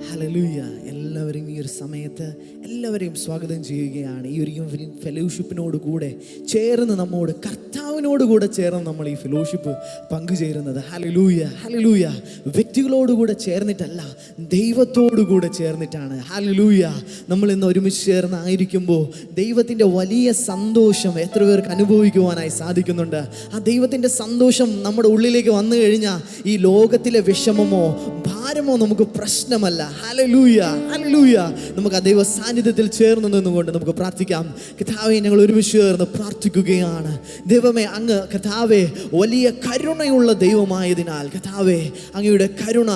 Hallelujah. എല്ലാവരും ഈ ഒരു സമയത്ത് എല്ലാവരെയും സ്വാഗതം ചെയ്യുകയാണ്. ഈ ഒരു ഈവനിംഗ് ഫെലോഷിപ്പിനോട് കൂടെ ചേർന്ന് നമ്മോട് കർത്താവിനോട് കൂടെ ചേർന്ന് നമ്മൾ ഈ ഫെലോഷിപ്പ് പങ്കുചേരുന്നത്. ഹല്ലേലൂയ ഹല്ലേലൂയ. വ്യക്തികളോടുകൂടെ ചേർന്നിട്ടല്ല, ദൈവത്തോടു കൂടെ ചേർന്നിട്ടാണ്. ഹല്ലേലൂയ. നമ്മൾ ഇന്ന് ഒരുമിച്ച് ചേർന്നായിരിക്കുമ്പോൾ ദൈവത്തിൻ്റെ വലിയ സന്തോഷം എത്ര പേർക്ക് അനുഭവിക്കുവാനായി സാധിക്കുന്നുണ്ട്? ആ ദൈവത്തിൻ്റെ സന്തോഷം നമ്മുടെ ഉള്ളിലേക്ക് വന്നു കഴിഞ്ഞാൽ ഈ ലോകത്തിലെ വിഷമമോ ഭാരമോ നമുക്ക് പ്രശ്നമല്ല. Hallelujah hallelujah. നമുക്ക് ആ ദൈവ സാന്നിധ്യത്തിൽ ചേർന്ന് നിന്നുകൊണ്ട് നമുക്ക് പ്രാർത്ഥിക്കാം. കർത്താവേ, ഞങ്ങൾ ഒരുമിച്ച് ചേർന്ന് പ്രാർത്ഥിക്കുകയാണ്. ദൈവമേ, അങ്ങ് കർത്താവേ വലിയ കരുണയുള്ള ദൈവമായതിനാൽ കർത്താവേ അങ്ങയുടെ കരുണ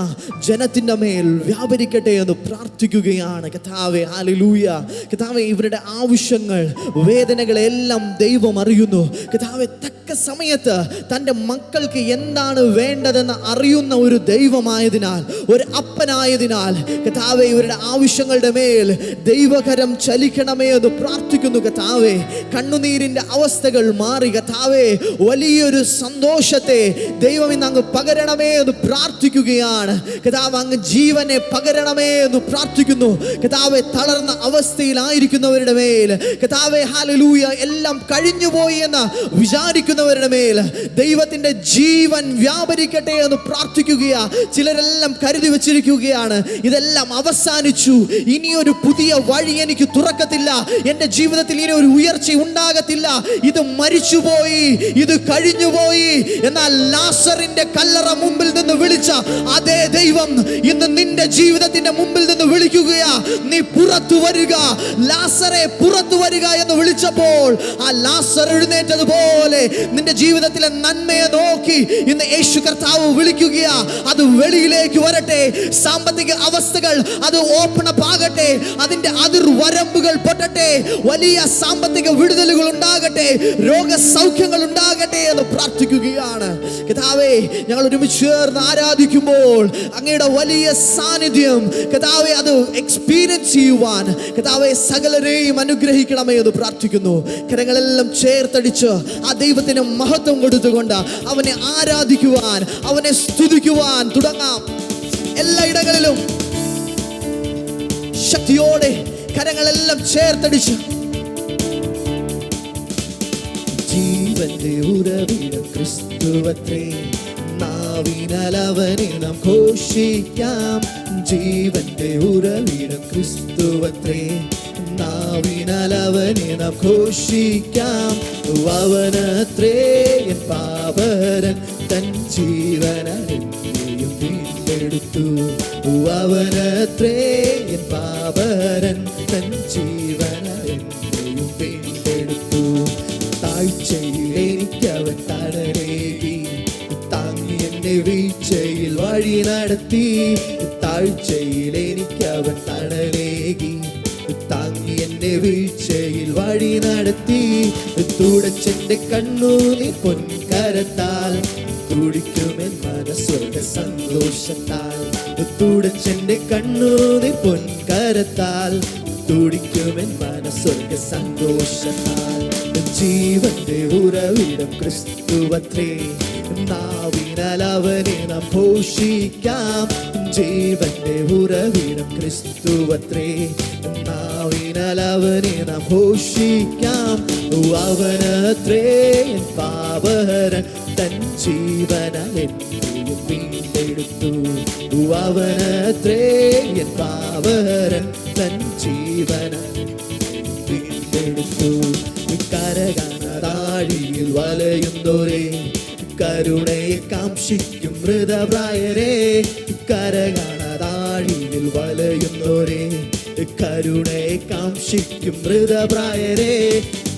ജനത്തിൻ്റെ മേൽ വ്യാപരിക്കട്ടെ എന്ന് പ്രാർത്ഥിക്കുകയാണ്. കർത്താവേ ഹല്ലേലൂയ. കർത്താവേ, ഇവരുടെ ആവശ്യങ്ങൾ വേദനകളെല്ലാം ദൈവം അറിയുന്നു. കർത്താവേ, തക്ക സമയത്ത് തൻ്റെ മക്കൾക്ക് എന്താണ് വേണ്ടതെന്ന് അറിയുന്ന ഒരു ദൈവമായതിനാൽ, ഒരു അപ്പനായതിനാൽ കർത്താവേ ഇവരുടെ ആവശ്യങ്ങളുടെ മേൽ ദൈവകരം ചലിക്കണമേ എന്ന് പ്രാർത്ഥിക്കുന്നു. കർത്താവേ, കണ്ണുനീരിൻ്റെ അവസ്ഥകൾ മാറി കർത്താവേ വലിയൊരു സന്തോഷത്തെ ദൈവം ഇന്ന് അങ്ങ് പകരണമേ എന്ന് പ്രാർത്ഥിക്കുകയാണ്. കർത്താവ്, അങ്ങ് ജീവനെ പകരണമേ എന്ന് പ്രാർത്ഥിക്കുന്നു. കർത്താവേ, തളർന്ന അവസ്ഥയിലായിരിക്കുന്നവരുടെ മേൽ കർത്താവേ ഹല്ലേലൂയ എല്ലാം കഴിഞ്ഞുപോയി എന്ന് വിചാരിക്കുന്നവരുടെ മേൽ ദൈവത്തിൻ്റെ ജീവൻ വ്യാപരിക്കട്ടെ എന്ന് പ്രാർത്ഥിക്കുകയാ. ചിലരെല്ലാം കരുതി വെച്ചിരിക്കുകയാണ്, ഇതെല്ലാം അവസാനിച്ചു, ഇനിയൊരു പുതിയ വഴി എനിക്ക് തുറക്കത്തില്ല, എൻ്റെ ജീവിതത്തിൽ ഇനി ഒരു ഉയർച്ച ഉണ്ടാകത്തില്ല, ഇത് മരിച്ചുപോയി, ഇത് കഴിഞ്ഞുപോയി. എന്നാൽ ലാസറിന്റെ കല്ലറ മുമ്പിൽ നിന്ന് വിളിച്ച അതേ ദൈവം ഇന്ന് നിന്റെ ജീവിതത്തിന്റെ മുമ്പിൽ നിന്ന് വിളിക്കുകയാ. നീ പുറത്തു വരിക, ലാസറെ പുറത്തു വരിക എന്ന് വിളിച്ചപ്പോൾ ആ ലാസർ എഴുന്നേറ്റതുപോലെ നിന്റെ ജീവിതത്തിലെ നന്മയെ നോക്കി ഇന്ന് യേശു കർത്താവ് വിളിക്കുകയാ. അത് വെളിയിലേക്ക് വരട്ടെ. സാമ്പത്തിക അവസ്ഥകൾ അത് ഓപ്പൺ അപ്പ് ആകട്ടെ, അതിന്റെ അതിർവരമ്പുകൾ പൊട്ടട്ടെ, വലിയ സാമ്പത്തിക വിടുതലുകൾ ഉണ്ടാകട്ടെ, രോഗസൗഖ്യങ്ങൾ ഉണ്ടാകട്ടെ എന്ന് പ്രാർത്ഥിക്കുകയാണ്. കർത്താവേ, ഞങ്ങൾ ഒരുമിച്ച് ചേർന്ന് ആരാധിക്കുമ്പോൾ അങ്ങയുടെ വലിയ സാന്നിധ്യം കർത്താവേ അത് എക്സ്പീരിയൻസ് ചെയ്യുവാൻ കർത്താവേ സകലരെയും അനുഗ്രഹിക്കണമേ എന്ന് പ്രാർത്ഥിക്കുന്നു. കരങ്ങളെല്ലാം ചേർത്തടിച്ച് ആ ദൈവത്തിന് മഹത്വം കൊടുത്തുകൊണ്ട് അവനെ ആരാധിക്കുവാൻ, അവനെ സ്തുതിക്കുവാൻ തുടങ്ങാം. എല്ലായിടങ്ങളിലും ശക്തിയോടെ കരങ്ങളെല്ലാം ചേർത്തടിച്ച് ജീവന്റെ ഉറവിടം ക്രിസ്തുവത്രേ, നാവിനാൽ അവനെ നാം ഘോഷിക്കാം. ജീവന്റെ ഉറവിടം ക്രിസ്തുവത്രേ, നാവിനാൽ അവനെ നാം ഘോഷിക്കാം. അവനത്രേ എൻ പാപരൻ, തൻ ജീവനെയും വീണ്ടെടുത്തു. അവനത്രേ എൻ പാപരൻ, തൻ ജീവനെയും വീണ്ടെടുത്തു. താഴ്ചയിൽ എനിക്കവൻ തണലേകി, താങ്ങി എന്നെ വീഴ്ചയിൽ വഴി നടത്തി. താഴ്ചയിൽ എനിക്കവൻ തണലേകി, താങ്ങി എന്നെ വീഴ്ചയിൽ വഴി നടത്തി. തുടച്ചെന്റെ കണ്ണൂനി പൊൻകരത്താൽ, തുടിക്കുമെൻ മനസ്സുക സന്തോഷത്താൽ. തുടച്ചെന്റെ കണ്ണൂനി പൊൻകരത്താൽ, തുടിക്കുമെൻ മനസ്സുക സന്തോഷത്താൽ. ജീവന്റെ ഉറവിടം ക്രിസ്തുവത്രേ, നാവിനാൽ അവനെ നാം ഘോഷിക്കാം. ജീവന്റെ ഉറവിടം ക്രിസ്തുവത്രേ, നാവിനാൽ അവനെ നാം ഘോഷിക്കാം. അവനത്രേ എൻ പാപഹരൻ, തൻ ജീവനെയും വീണ്ടെടുത്തു. അവനത്രേ എൻ പാപഹരൻ, തൻ ജീവനെയും വീണ്ടെടുത്തു. കരകണതാഴിയിൽ വലയുന്നോരേ, കരുണയെ കാംക്ഷിക്കും മൃതപ്രായരേ. കരകണതാഴിയിൽ വലയുന്നോരേ, കരുണയെ കാംക്ഷിക്കും മൃതപ്രായരേ.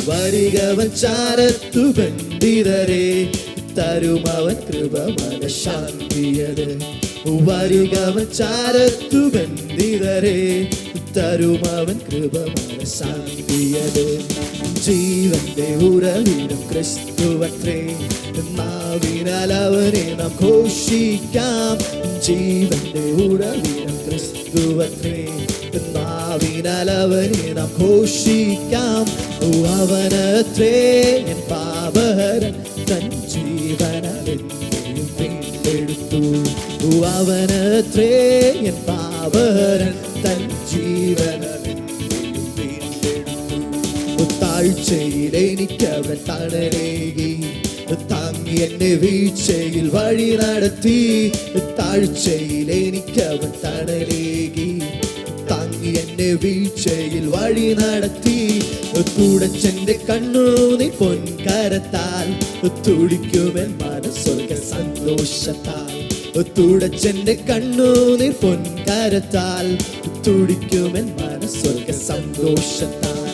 വരികവൻ ചാരത്തു ബന്ധിതരേ, തരുമവൻ കൃപ മനഃശാന്തിയത്. വരികവൻ ചാരത്തു ബന്ധിതരേ, തരുമവൻ കൃപ മനഃശാന്തിയത്. ജീവന്റെ ഉറവിടം ക്രിസ്തുവത്രേ, നാവിനാൽ അവനെ നാം ഘോഷിക്കാം. ജീവന്റെ ഉറവിടം ക്രിസ്തുവത്രേ, നാവിനാൽ അവനെ നാം ഘോഷിക്കാം. അവനത്രേ എൻ പാപഹരൻ, തൻ ജീവനെയും വീണ്ടെടുത്തു. അവനത്രേ എൻ പാപ പാപഹരൻ തൻ ജീവനെന്നെയും വീണ്ടെടുത്തു. താഴ്ചയിൽ എനിക്കവൻ തണലേകി, താങ്ങി എന്നെ വീഴ്ചയിൽ വഴി നടത്തി. താഴ്ചയിൽ എനിക്കവൻ തണലേകി, താങ്ങി എന്നെ വീഴ്ചയിൽ വഴി നടത്തി. തുടച്ചെന്റെ കണ്ണുനീർ പൊൻകരത്താൽ, തുടിക്കുമെൻ മനസ്സൊരുക്ക സന്തോഷത്താൽ. തുടച്ചെന്റെ കണ്ണുനീർ പൊൻകരത്താൽ, തുടിക്കുമെൻ മനസ്സൊരുക്ക സന്തോഷത്താൽ.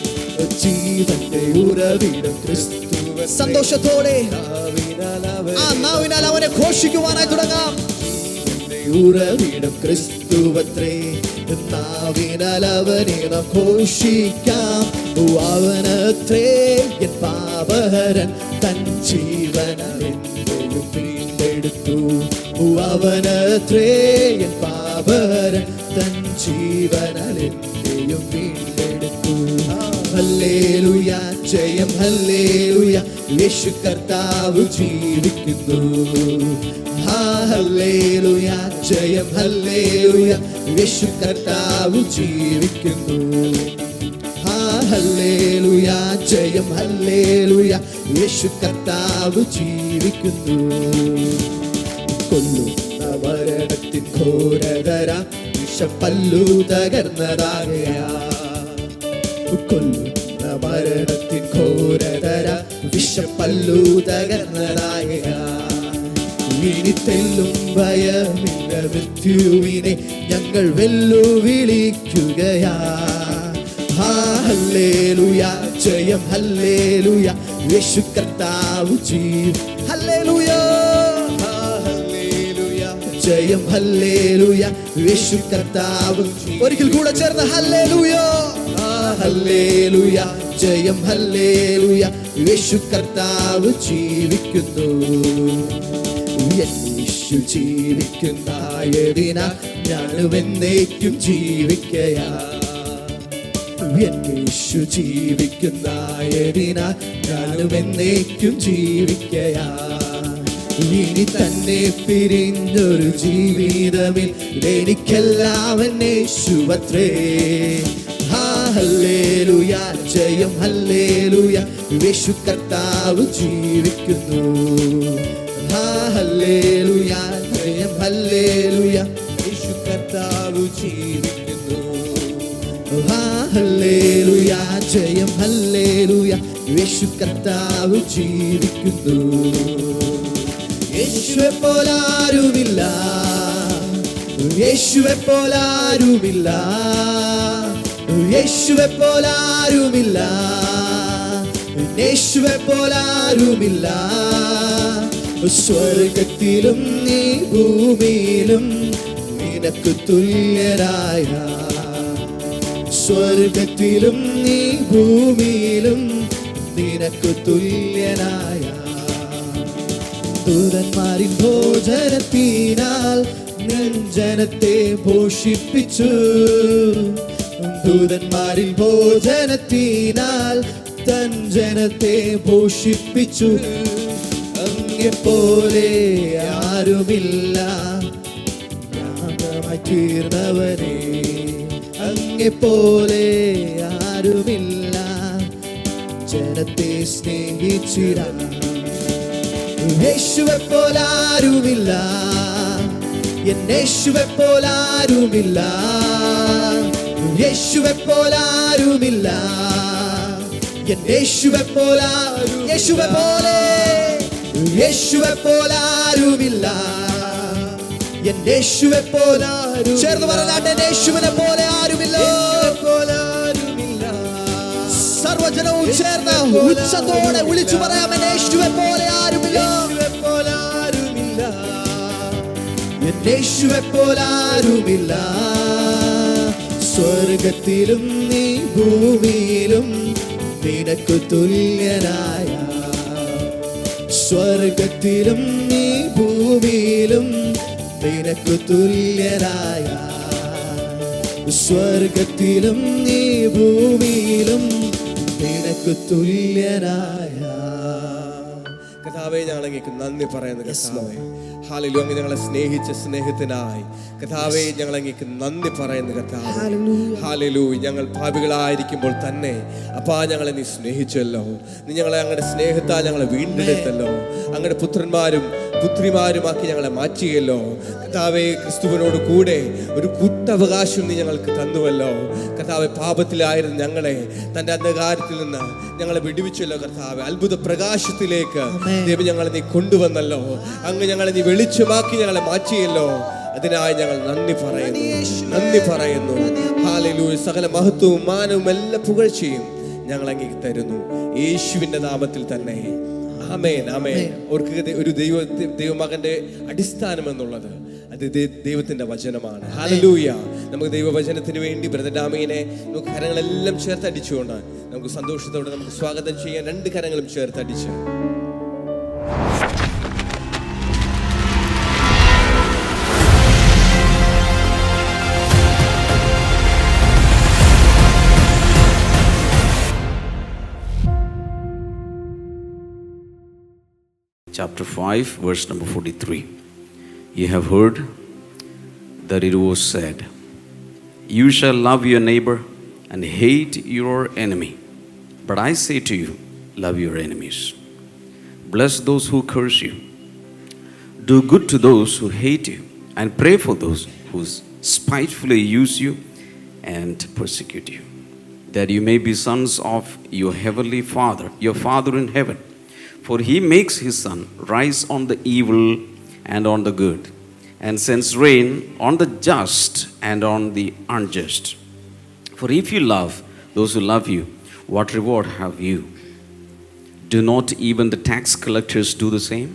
ജീവന്റെ ഉറവിടം ക്രിസ്തു. സന്തോഷത്തോടെ ആ നാവിനാൽ അവനെ ഘോഷിക്കുവാനായി തുടങ്ങാം. ഉറവിടം ക്രിസ്തുവത്രേ, നാവിനാൽ അവനെ നാം ഘോഷിക്കാം. അവനത്രേ എൻ പാപഹരൻ തൻ ജീവനെന്നെയും വീണ്ടെടുത്തു. അവനത്രേ എൻ പാപഹരൻ തൻ ജീവനെന്നെയും വീണ്ടെടുത്തു. ഹല്ലേലൂയ, ജയം ഹല്ലേലൂയ, യേശു കർത്താവ് ജീവിക്കുന്നു. ഹല്ലേലൂയ, ജയം ഹല്ലേലൂയ, യേശു കർത്താവ് ജീവിക്കുന്നു. ഹല്ലേലൂയ, ജയം ഹല്ലേലൂയ, യേശു കർത്താവ് ജീവിക്കുന്നു. കൊല്ലുന്ന മരണത്തിൻ ഘോരതര വിഷപ്പല്ലു തകർന്നതാകയാ. കൊല്ലുന്ന മരണത്തിൻ ഘോരതര വിഷപ്പല്ലു തകർന്നതാകയാ. ഇനി തെല്ലും ഭയമില്ല, മൃത്യുവിനെ ഞങ്ങൾ വെല്ലുവിളിക്കുകയാ. ഹല്ലേലൂയ, ജയം ഹല്ലേലൂയ, യേശു കർത്താവ് ഹല്ലേലൂയ. ഹല്ലേലൂയ, ജയം ഹല്ലേലൂയ, യേശു കർത്താവ്. ഒരിക്കൽ കൂടെ ചേർന്ന് ഹല്ലേലൂയ. ഹല്ലേലൂയ, ജയം ഹല്ലേലൂയ, യേശു കർത്താവ് ജീവിക്കുന്നു. യേശു ജീവിക്കുന്നതിനാൽ ഞാനും എന്നേക്കും ജീവിക്കയാ. യേശു ജീവിക്കുന്നതിനാൽ ഞാനും എന്നേക്കും ജീവിക്കയാ. ഇനി തന്നെ പിരിഞ്ഞൊരു ജീവിതമിൽ എനിക്കെല്ലാം യേശുവത്രേ. ഹല്ലേലൂയ, ജയം ഹല്ലേലൂയ, യേശു കർത്താവ് ജീവിക്കുന്നു. ഹല്ലേലൂയ, ജയം ഹല്ലേലൂയ, യേശു കർത്താവ് ജീവിക്കുന്നു. ഹല്ലേലൂയ, ജയം ഹല്ലേലൂയ, യേശു കർത്താവ് ജീവിക്കുന്നു. യേശുവെ പോലാരുമില്ല, യേശുവെ പോലാരുമില്ല, യേശുവെ പോലാരുമില്ല, യേശുവെ പോലാരുമില്ല. സ്വർഗത്തിലും നീ ഭൂമിയിലും നിനക്ക് തുല്യരായ. സ്വർഗത്തിലും നീ ഭൂമിയിലും നിനക്ക് തുല്യനായ. ദൂതന്മാരിൻ ഭോജനത്തിനാൽ നിൻ ജനത്തെ പോഷിപ്പിച്ചു. ദൂതന്മാരിൻ ഭോജനത്തിനാൽ തൻ ജനത്തെ പോഷിപ്പിച്ചു. അങ്ങെപ്പോലെ ആരുമില്ല, യാഗമായി തീർന്നവനെ. അങ്ങെപ്പോലെ ആരുമില്ല, ജനത്തെ സ്നേഹിച്ചിടാൻ. യേശുവെ പോലാരുമില്ല, എൻ യേശുവെ പോലാരുമില്ല, യേശുവെ പോലാരുമില്ല, എൻ യേശുവെ പോലാരു. യേശുവെ പോലെ, യേശുവെ പോലാരുമില്ല, എൻ യേശുവെ പോലാരു. ചേർന്ന് പറഞ്ഞാട്ടെ, യേശുവിനെ പോലെ ആരുമില്ല. സർവജനവും ചേർന്ന് ഉച്ചത്തോടെ വിളിച്ചു പറയാം, യേശുവെ പോലെ ആരുമില്ല, എൻ യേശുവെ പോലാരുമില്ല. സ്വർഗത്തിലും നീ ഭൂമിയിലും നിനക്ക് തുല്യനായ. സ്വർഗത്തിലും നീ ഭൂമിയിലും നിനക്ക് തുല്യനായ. സ്വർഗത്തിലും നീ ഭൂമിയിലും നിനക്ക് തുല്യനായ. കർത്താവേ ഞങ്ങൾ അങ്ങേക്ക് നന്ദി പറയുന്നു കർത്താവേ. ഹല്ലേലൂയ. അങ്ങ് ഞങ്ങളെ സ്നേഹിച്ച സ്നേഹത്തിനായി കർത്താവേ ഞങ്ങൾ അങ്ങേക്ക് നന്ദി പറയുന്നു കർത്താവേ. ഹല്ലേലൂയ. ഞങ്ങൾ പാപികളായിരിക്കുമ്പോൾ തന്നെ അപ്പാ ഞങ്ങളെ നീ സ്നേഹിച്ചല്ലോ. നീ ഞങ്ങളെ അങ്ങയുടെ സ്നേഹത്താൽ ഞങ്ങളെ വീണ്ടെടുത്തല്ലോ. അങ്ങയുടെ പുത്രന്മാരും പുത്രിമാരുമാക്കി ഞങ്ങളെ മാറ്റിയല്ലോ കർത്താവേ. ക്രിസ്തുവിനോട് കൂടെ ഒരു കൂട്ടവകാശം നീ ഞങ്ങൾക്ക് തന്നുവല്ലോ കർത്താവെ. പാപത്തിലായിരുന്നു ഞങ്ങളെ തൻ്റെ അന്ധകാരത്തിൽ നിന്ന് ഞങ്ങളെ വിടുവിച്ചല്ലോ കർത്താവെ. അത്ഭുത പ്രകാശത്തിലേക്ക് ദൈവം ഞങ്ങളെ നീ കൊണ്ടുവന്നല്ലോ. അങ്ങ് ഞങ്ങളെ നീ വെളിച്ചമാക്കി ഞങ്ങളെ മാറ്റിയല്ലോ. അതിനായി ഞങ്ങൾ നന്ദി പറയുന്നു. ഹല്ലേലൂയ. സകല മഹത്വവും മാനവും എല്ലാ പുകഴ്ചയും ഞങ്ങൾ അങ്ങേക്ക് തരുന്നു യേശുവിന്റെ നാമത്തിൽ തന്നെ. ആമേൻ, ആമേൻ. അവർക്ക് ഒരു ദൈവമകന്റെ അടിസ്ഥാനം എന്നുള്ളത് അത് ദൈവത്തിന്റെ വചനമാണ്. ഹല്ലേലൂയ. നമുക്ക് ദൈവവചനത്തിന് വേണ്ടി ബ്രദർ ഡാമിനെ നമുക്ക് കരങ്ങളെല്ലാം ചേർത്തടിച്ചുകൊണ്ട് നമുക്ക് സന്തോഷത്തോടെ നമുക്ക് സ്വാഗതം ചെയ്യാൻ. രണ്ട് കരങ്ങളും ചേർത്തടിച്ച് Chapter 5, verse number 43. You have heard that it was said, you shall love your neighbor and hate your enemy. But I say to you, love your enemies. Bless those who curse you. Do good to those who hate you, and pray for those who spitefully use you and persecute you, that you may be sons of your heavenly Father, your Father in heaven. For he makes his sun rise on the evil and on the good, and sends rain on the just and on the unjust. For if you love those who love you, what reward have you? Do not even the tax collectors do the same?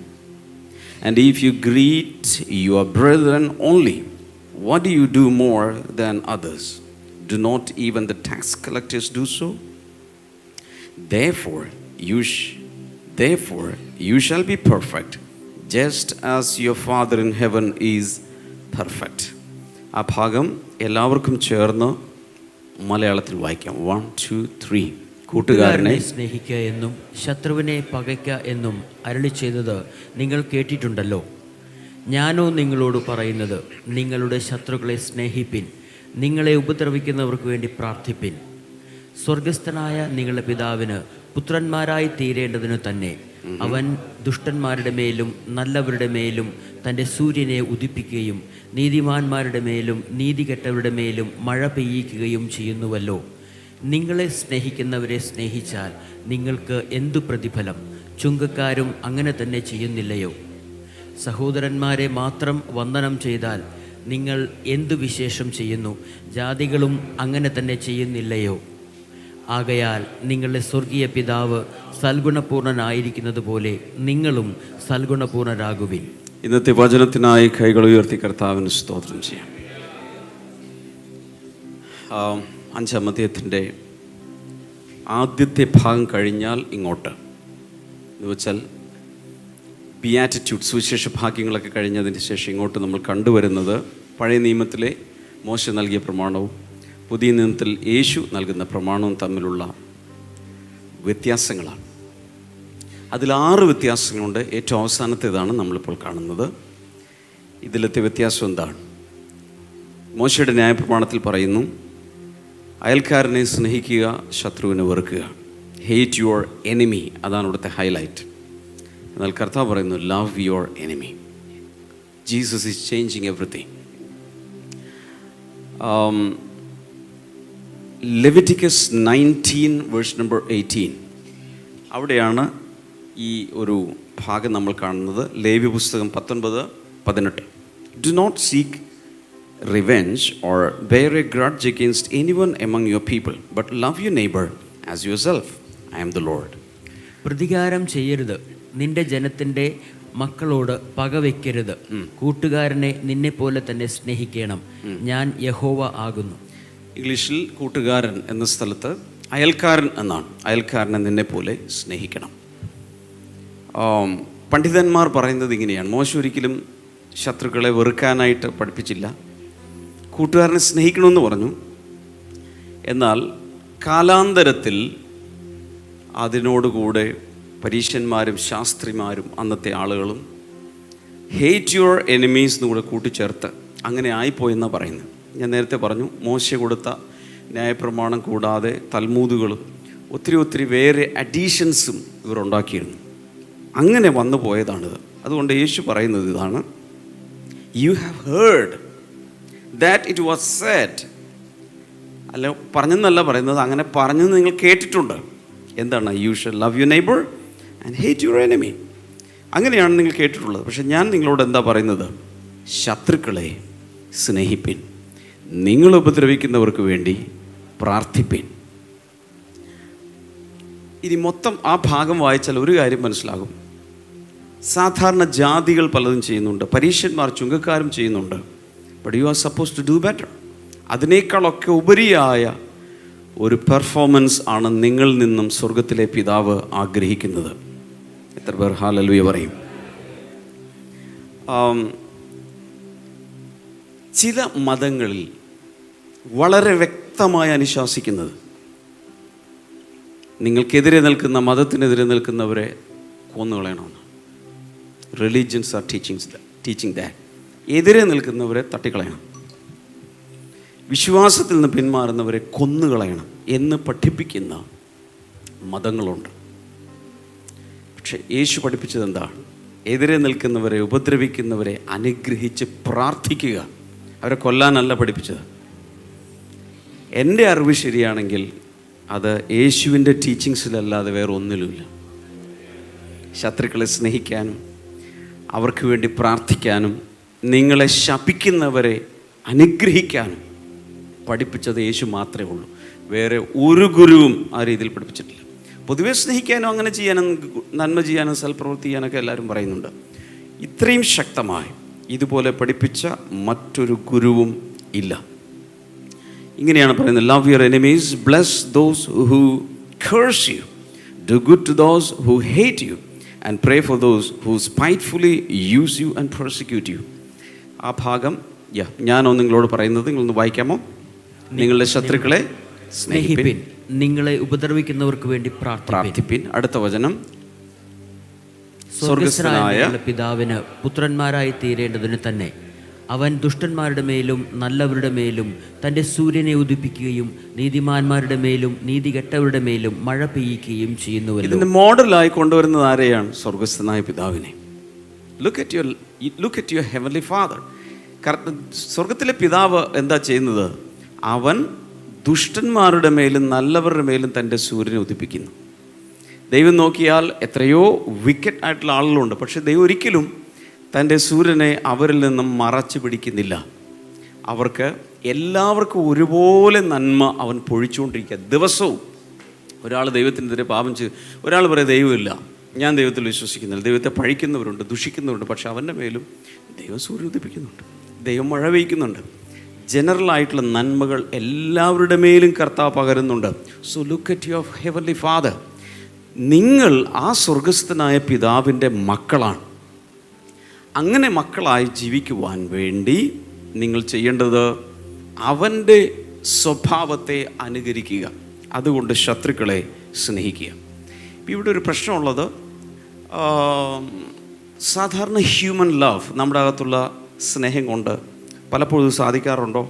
And if you greet your brethren only, what do you do more than others? Do not even the tax collectors do so? Therefore you shall be perfect, just as your Father in heaven is perfect. ആ ഭാഗം എല്ലാവർക്കും ചേർന്ന് മലയാളത്തിൽ വായിക്കാം. 1, 2, 3. കൂട്ടുകാരനെ സ്നേഹിക്കുക എന്നും ശത്രുവിനെ പകയ്ക്ക എന്നും അരുളി ചെയ്തത് നിങ്ങൾ കേട്ടിട്ടുണ്ടല്ലോ. ഞാനോ നിങ്ങളോട് പറയുന്നത്, നിങ്ങളുടെ ശത്രുക്കളെ സ്നേഹിപ്പിൻ, നിങ്ങളെ ഉപദ്രവിക്കുന്നവർക്ക് വേണ്ടി പ്രാർത്ഥിപ്പിൻ. സ്വർഗസ്ഥനായ നിങ്ങളുടെ പിതാവിന് പുത്രന്മാരായി തീരേണ്ടതിനു തന്നെ അവൻ ദുഷ്ടന്മാരുടെ മേലും നല്ലവരുടെ മേലും തൻ്റെ സൂര്യനെ ഉദിപ്പിക്കുകയും നീതിമാന്മാരുടെ മേലും നീതികെട്ടവരുടെ മേലും മഴ പെയ്യിക്കുകയും ചെയ്യുന്നുവല്ലോ. നിങ്ങളെ സ്നേഹിക്കുന്നവരെ സ്നേഹിച്ചാൽ നിങ്ങൾക്ക് എന്തു പ്രതിഫലം? ചുങ്കക്കാരും അങ്ങനെ തന്നെ ചെയ്യുന്നില്ലയോ? സഹോദരന്മാരെ മാത്രം വന്ദനം ചെയ്താൽ നിങ്ങൾ എന്തു വിശേഷം ചെയ്യുന്നു? ജാതികളും അങ്ങനെ തന്നെ ചെയ്യുന്നില്ലയോ? ആകയാൽ നിങ്ങളുടെ സ്വർഗീയ പിതാവ് സൽഗുണപൂർണനായിരിക്കുന്നത് പോലെ നിങ്ങളും സൽഗുണപൂർണരാകുവിൻ. ഇന്നത്തെ വചനത്തിനായി കൈകൾ ഉയർത്തി കർത്താവിന് സ്തോത്രം ചെയ്യാം. 5-ാം അധ്യായത്തിൻ്റെ ആദ്യത്തെ ഭാഗം കഴിഞ്ഞാൽ ഇങ്ങോട്ട് എന്ന് വെച്ചാൽ ബിയാറ്റിറ്റ്യൂഡ് സുവിശേഷ ഭാഗ്യങ്ങളൊക്കെ കഴിഞ്ഞതിന് ശേഷം ഇങ്ങോട്ട് നമ്മൾ കണ്ടുവരുന്നത് പഴയ നിയമത്തിലെ മോശ നൽകിയ പ്രമാണവും പുതിയ നിയമത്തിൽ യേശു നൽകുന്ന പ്രമാണവും തമ്മിലുള്ള വ്യത്യാസങ്ങളാണ്. അതിൽ 6 വ്യത്യാസങ്ങളുണ്ട്. ഏറ്റവും അവസാനത്തേതാണ് നമ്മളിപ്പോൾ കാണുന്നത്. ഇതിലത്തെ വ്യത്യാസം എന്താണ്? മോശയുടെ ന്യായപ്രമാണത്തിൽ പറയുന്നു, അയൽക്കാരനെ സ്നേഹിക്കുക, ശത്രുവിനെ വെറുക്കുക. ഹേറ്റ് യുവർ എനിമി, അതാണ് ഇവിടുത്തെ ഹൈലൈറ്റ്. എന്നാൽ കർത്താവ് പറയുന്നു, love your enemy. Jesus is changing everything. Leviticus 19 verse number 18, അവിടെയാണ് ഈ ഒരു ഭാഗം നമ്മൾ കാണുന്നത്. ലേവ്യ പുസ്തകം 19:18. Do not seek revenge or bear a grudge against anyone among your people, but love your neighbour as yourself. I am the Lord. പ്രതികാരം ചെയ്യരുത്, നിന്റെ ജനത്തിൻ്റെ മക്കളോട് പകവെക്കരുത്, കൂട്ടുകാരനെ നിന്നെ പോലെ തന്നെ സ്നേഹിക്കണം, ഞാൻ യഹോവ ആകുന്നു. ഇംഗ്ലീഷിൽ കൂട്ടുകാരൻ എന്ന സ്ഥലത്ത് അയൽക്കാരൻ എന്നാണ്. അയൽക്കാരനെ നിന്നെ പോലെ സ്നേഹിക്കണം. പണ്ഡിതന്മാർ പറയുന്നത് ഇങ്ങനെയാണ്, മോശ ഒരിക്കലും ശത്രുക്കളെ വെറുക്കാനായിട്ട് പഠിപ്പിച്ചില്ല, കൂട്ടുകാരനെ സ്നേഹിക്കണമെന്ന് പറഞ്ഞു. എന്നാൽ കാലാന്തരത്തിൽ അതിനോടുകൂടെ പരീശന്മാരും ശാസ്ത്രിമാരും അന്നത്തെ ആളുകളും ഹേറ്റ് യുവർ എനിമീസ് എന്നുകൂടെ കൂട്ടിച്ചേർത്ത് അങ്ങനെ ആയിപ്പോയെന്നാണ് പറയുന്നത്. ഞാൻ നേരത്തെ പറഞ്ഞു, മോശ കൊടുത്ത ന്യായപ്രമാണം കൂടാതെ തൽമൂദുകളും ഒത്തിരി വേറെ അഡീഷൻസും ഇവർ ഉണ്ടാക്കിയിരുന്നു. അങ്ങനെ വന്നു പോയതാണിത്. അതുകൊണ്ട് യേശു പറയുന്നത് ഇതാണ്, you have heard that it was said. അല്ല, പറഞ്ഞെന്നല്ല പറയുന്നത്, അങ്ങനെ പറഞ്ഞെന്ന് നിങ്ങൾ കേട്ടിട്ടുണ്ട്. എന്താണ്? You shall love your neighbour and hate your enemy. അങ്ങനെയാണ് നിങ്ങൾ കേട്ടിട്ടുള്ളത്. പക്ഷെ ഞാൻ നിങ്ങളോട് എന്താ പറയുന്നത്? ശത്രുക്കളെ സ്നേഹിപ്പിൻ, നിങ്ങൾ ഉപദ്രവിക്കുന്നവർക്ക് വേണ്ടി പ്രാർത്ഥിപ്പിൻ. ഇനി മൊത്തം ആ ഭാഗം വായിച്ചാൽ ഒരു കാര്യം മനസ്സിലാകും. സാധാരണ ജാതികൾ പലതും ചെയ്യുന്നുണ്ട്, പരീശന്മാർ ചുങ്കക്കാരും ചെയ്യുന്നുണ്ട്. But you are suppose to do better. അതിനേക്കാളൊക്കെ ഉപരിയായ ഒരു പെർഫോമൻസ് ആണ് നിങ്ങളിൽ നിന്നും സ്വർഗത്തിലെ പിതാവ് ആഗ്രഹിക്കുന്നത്. എത്ര പേർ ഹല്ലേലൂയ പറയും? ചില മതങ്ങളിൽ വളരെ വ്യക്തമായി അനുശാസിക്കുന്നത്, നിങ്ങൾക്കെതിരെ നിൽക്കുന്ന, മതത്തിനെതിരെ നിൽക്കുന്നവരെ കൊന്നുകളയണമെന്ന്. Religions are teaching that. എതിരെ നിൽക്കുന്നവരെ തട്ടിക്കളയണം, വിശ്വാസത്തിൽ നിന്ന് പിന്മാറുന്നവരെ കൊന്നുകളയണം എന്ന് പഠിപ്പിക്കുന്ന മതങ്ങളുണ്ട്. പക്ഷെ യേശു പഠിപ്പിച്ചത് എന്താണ്? എതിരെ നിൽക്കുന്നവരെ, ഉപദ്രവിക്കുന്നവരെ അനുഗ്രഹിച്ച് പ്രാർത്ഥിക്കുക, അവരെ കൊല്ലാനല്ല പഠിപ്പിച്ചത്. എൻ്റെ അറിവ് ശരിയാണെങ്കിൽ അത് യേശുവിൻ്റെ ടീച്ചിങ്സിലല്ലാതെ വേറെ ഒന്നിലുമില്ല. ശത്രുക്കളെ സ്നേഹിക്കാനും അവർക്ക് വേണ്ടി പ്രാർത്ഥിക്കാനും നിങ്ങളെ ശപിക്കുന്നവരെ അനുഗ്രഹിക്കാനും പഠിപ്പിച്ചത് യേശു മാത്രമേ ഉള്ളൂ. വേറെ ഒരു ഗുരുവും ആ രീതിയിൽ പഠിപ്പിച്ചിട്ടില്ല. പൊതുവെ സ്നേഹിക്കാനും അങ്ങനെ ചെയ്യാനും നന്മ ചെയ്യാനും സൽപ്രവൃത്തി ചെയ്യാനൊക്കെ എല്ലാവരും പറയുന്നുണ്ട്. ഇത്രയും ശക്തമായി ഇതുപോലെ പഠിപ്പിച്ച മറ്റൊരു ഗുരുവും ഇല്ല. ഇങ്ങനെയാണ് പറയുന്നത്, love your enemies, bless those who curse you, do good to those who hate you and pray for those who spitefully use you and persecute you. ആ ഭാഗം ഞാനോ നിങ്ങളോട് പറയുന്നത്, നിങ്ങളൊന്ന് വായിക്കാമോ? നിങ്ങളുടെ ശത്രുക്കളെ സ്നേഹിപ്പിൻ, നിങ്ങളെ ഉപദ്രവിക്കുന്നവർക്ക് വേണ്ടി പ്രാർത്ഥിപ്പിൻ. അടുത്ത വചനം, സ്വർഗസ്ഥനായ പിതാവിന് പുത്രന്മാരായി തീരേണ്ടതിന് തന്നെ അവൻ ദുഷ്ടന്മാരുടെ മേലും നല്ലവരുടെ മേലും തൻ്റെ സൂര്യനെ ഉദിപ്പിക്കുകയും നീതിമാന്മാരുടെ മേലും നീതികെട്ടവരുടെ മേലും മഴ പെയ്യിക്കുകയും ചെയ്യുന്നുവല്ലോ. ഇതിന്റെ മോഡലായി കൊണ്ടുവരുന്നത് ആരെയാണ്? സ്വർഗസ്ഥനായ പിതാവിനെ. Look at your heavenly father. സ്വർഗത്തിലെ പിതാവ് എന്താ ചെയ്യുന്നത്? അവൻ ദുഷ്ടന്മാരുടെ മേലും നല്ലവരുടെ മേലും തൻ്റെ സൂര്യനെ ഉദിപ്പിക്കുന്നു. ദൈവം നോക്കിയാൽ എത്രയോ വിക്കറ്റ് ആയിട്ടുള്ള ആളുകളുണ്ട്, പക്ഷെ ദൈവം ഒരിക്കലും തൻ്റെ സൂര്യനെ അവരിൽ നിന്നും മറച്ചു പിടിക്കുന്നില്ല. അവർക്ക് എല്ലാവർക്കും ഒരുപോലെ നന്മ അവൻ പൊഴിച്ചുകൊണ്ടിരിക്കുക. ദിവസവും ഒരാൾ ദൈവത്തിനെതിരെ പാപം ചെയ്ത്, ഒരാൾ പറയും ദൈവമില്ല, ഞാൻ ദൈവത്തിൽ വിശ്വസിക്കുന്നില്ല, ദൈവത്തെ പഴിക്കുന്നവരുണ്ട്, ദുഷിക്കുന്നവരുണ്ട്. പക്ഷെ അവൻ്റെ മേലും ദൈവം സൂര്യൻ ഉദിപ്പിക്കുന്നുണ്ട്, ദൈവം മഴ പെയ്യ്ക്കുന്നുണ്ട്. ജനറലായിട്ടുള്ള നന്മകൾ എല്ലാവരുടെ മേലും കർത്താവ് പകരുന്നുണ്ട്. So look at your heavenly father. നിങ്ങൾ ആ സ്വർഗസ്ഥനായ പിതാവിൻ്റെ മക്കളാണ്. അങ്ങനെ മക്കളായി ജീവിക്കുവാൻ വേണ്ടി നിങ്ങൾ ചെയ്യേണ്ടത് അവൻ്റെ സ്വഭാവത്തെ അനുകരിക്കുക. അതുകൊണ്ട് ശത്രുക്കളെ സ്നേഹിക്കുക. ഇവിടെ ഒരു പ്രശ്നമുള്ളത്, സാധാരണ ഹ്യൂമൻ ലവ്, നമ്മുടെ അകത്തുള്ള സ്നേഹം കൊണ്ട് പലപ്പോഴും സാധിക്കാറുണ്ടോ?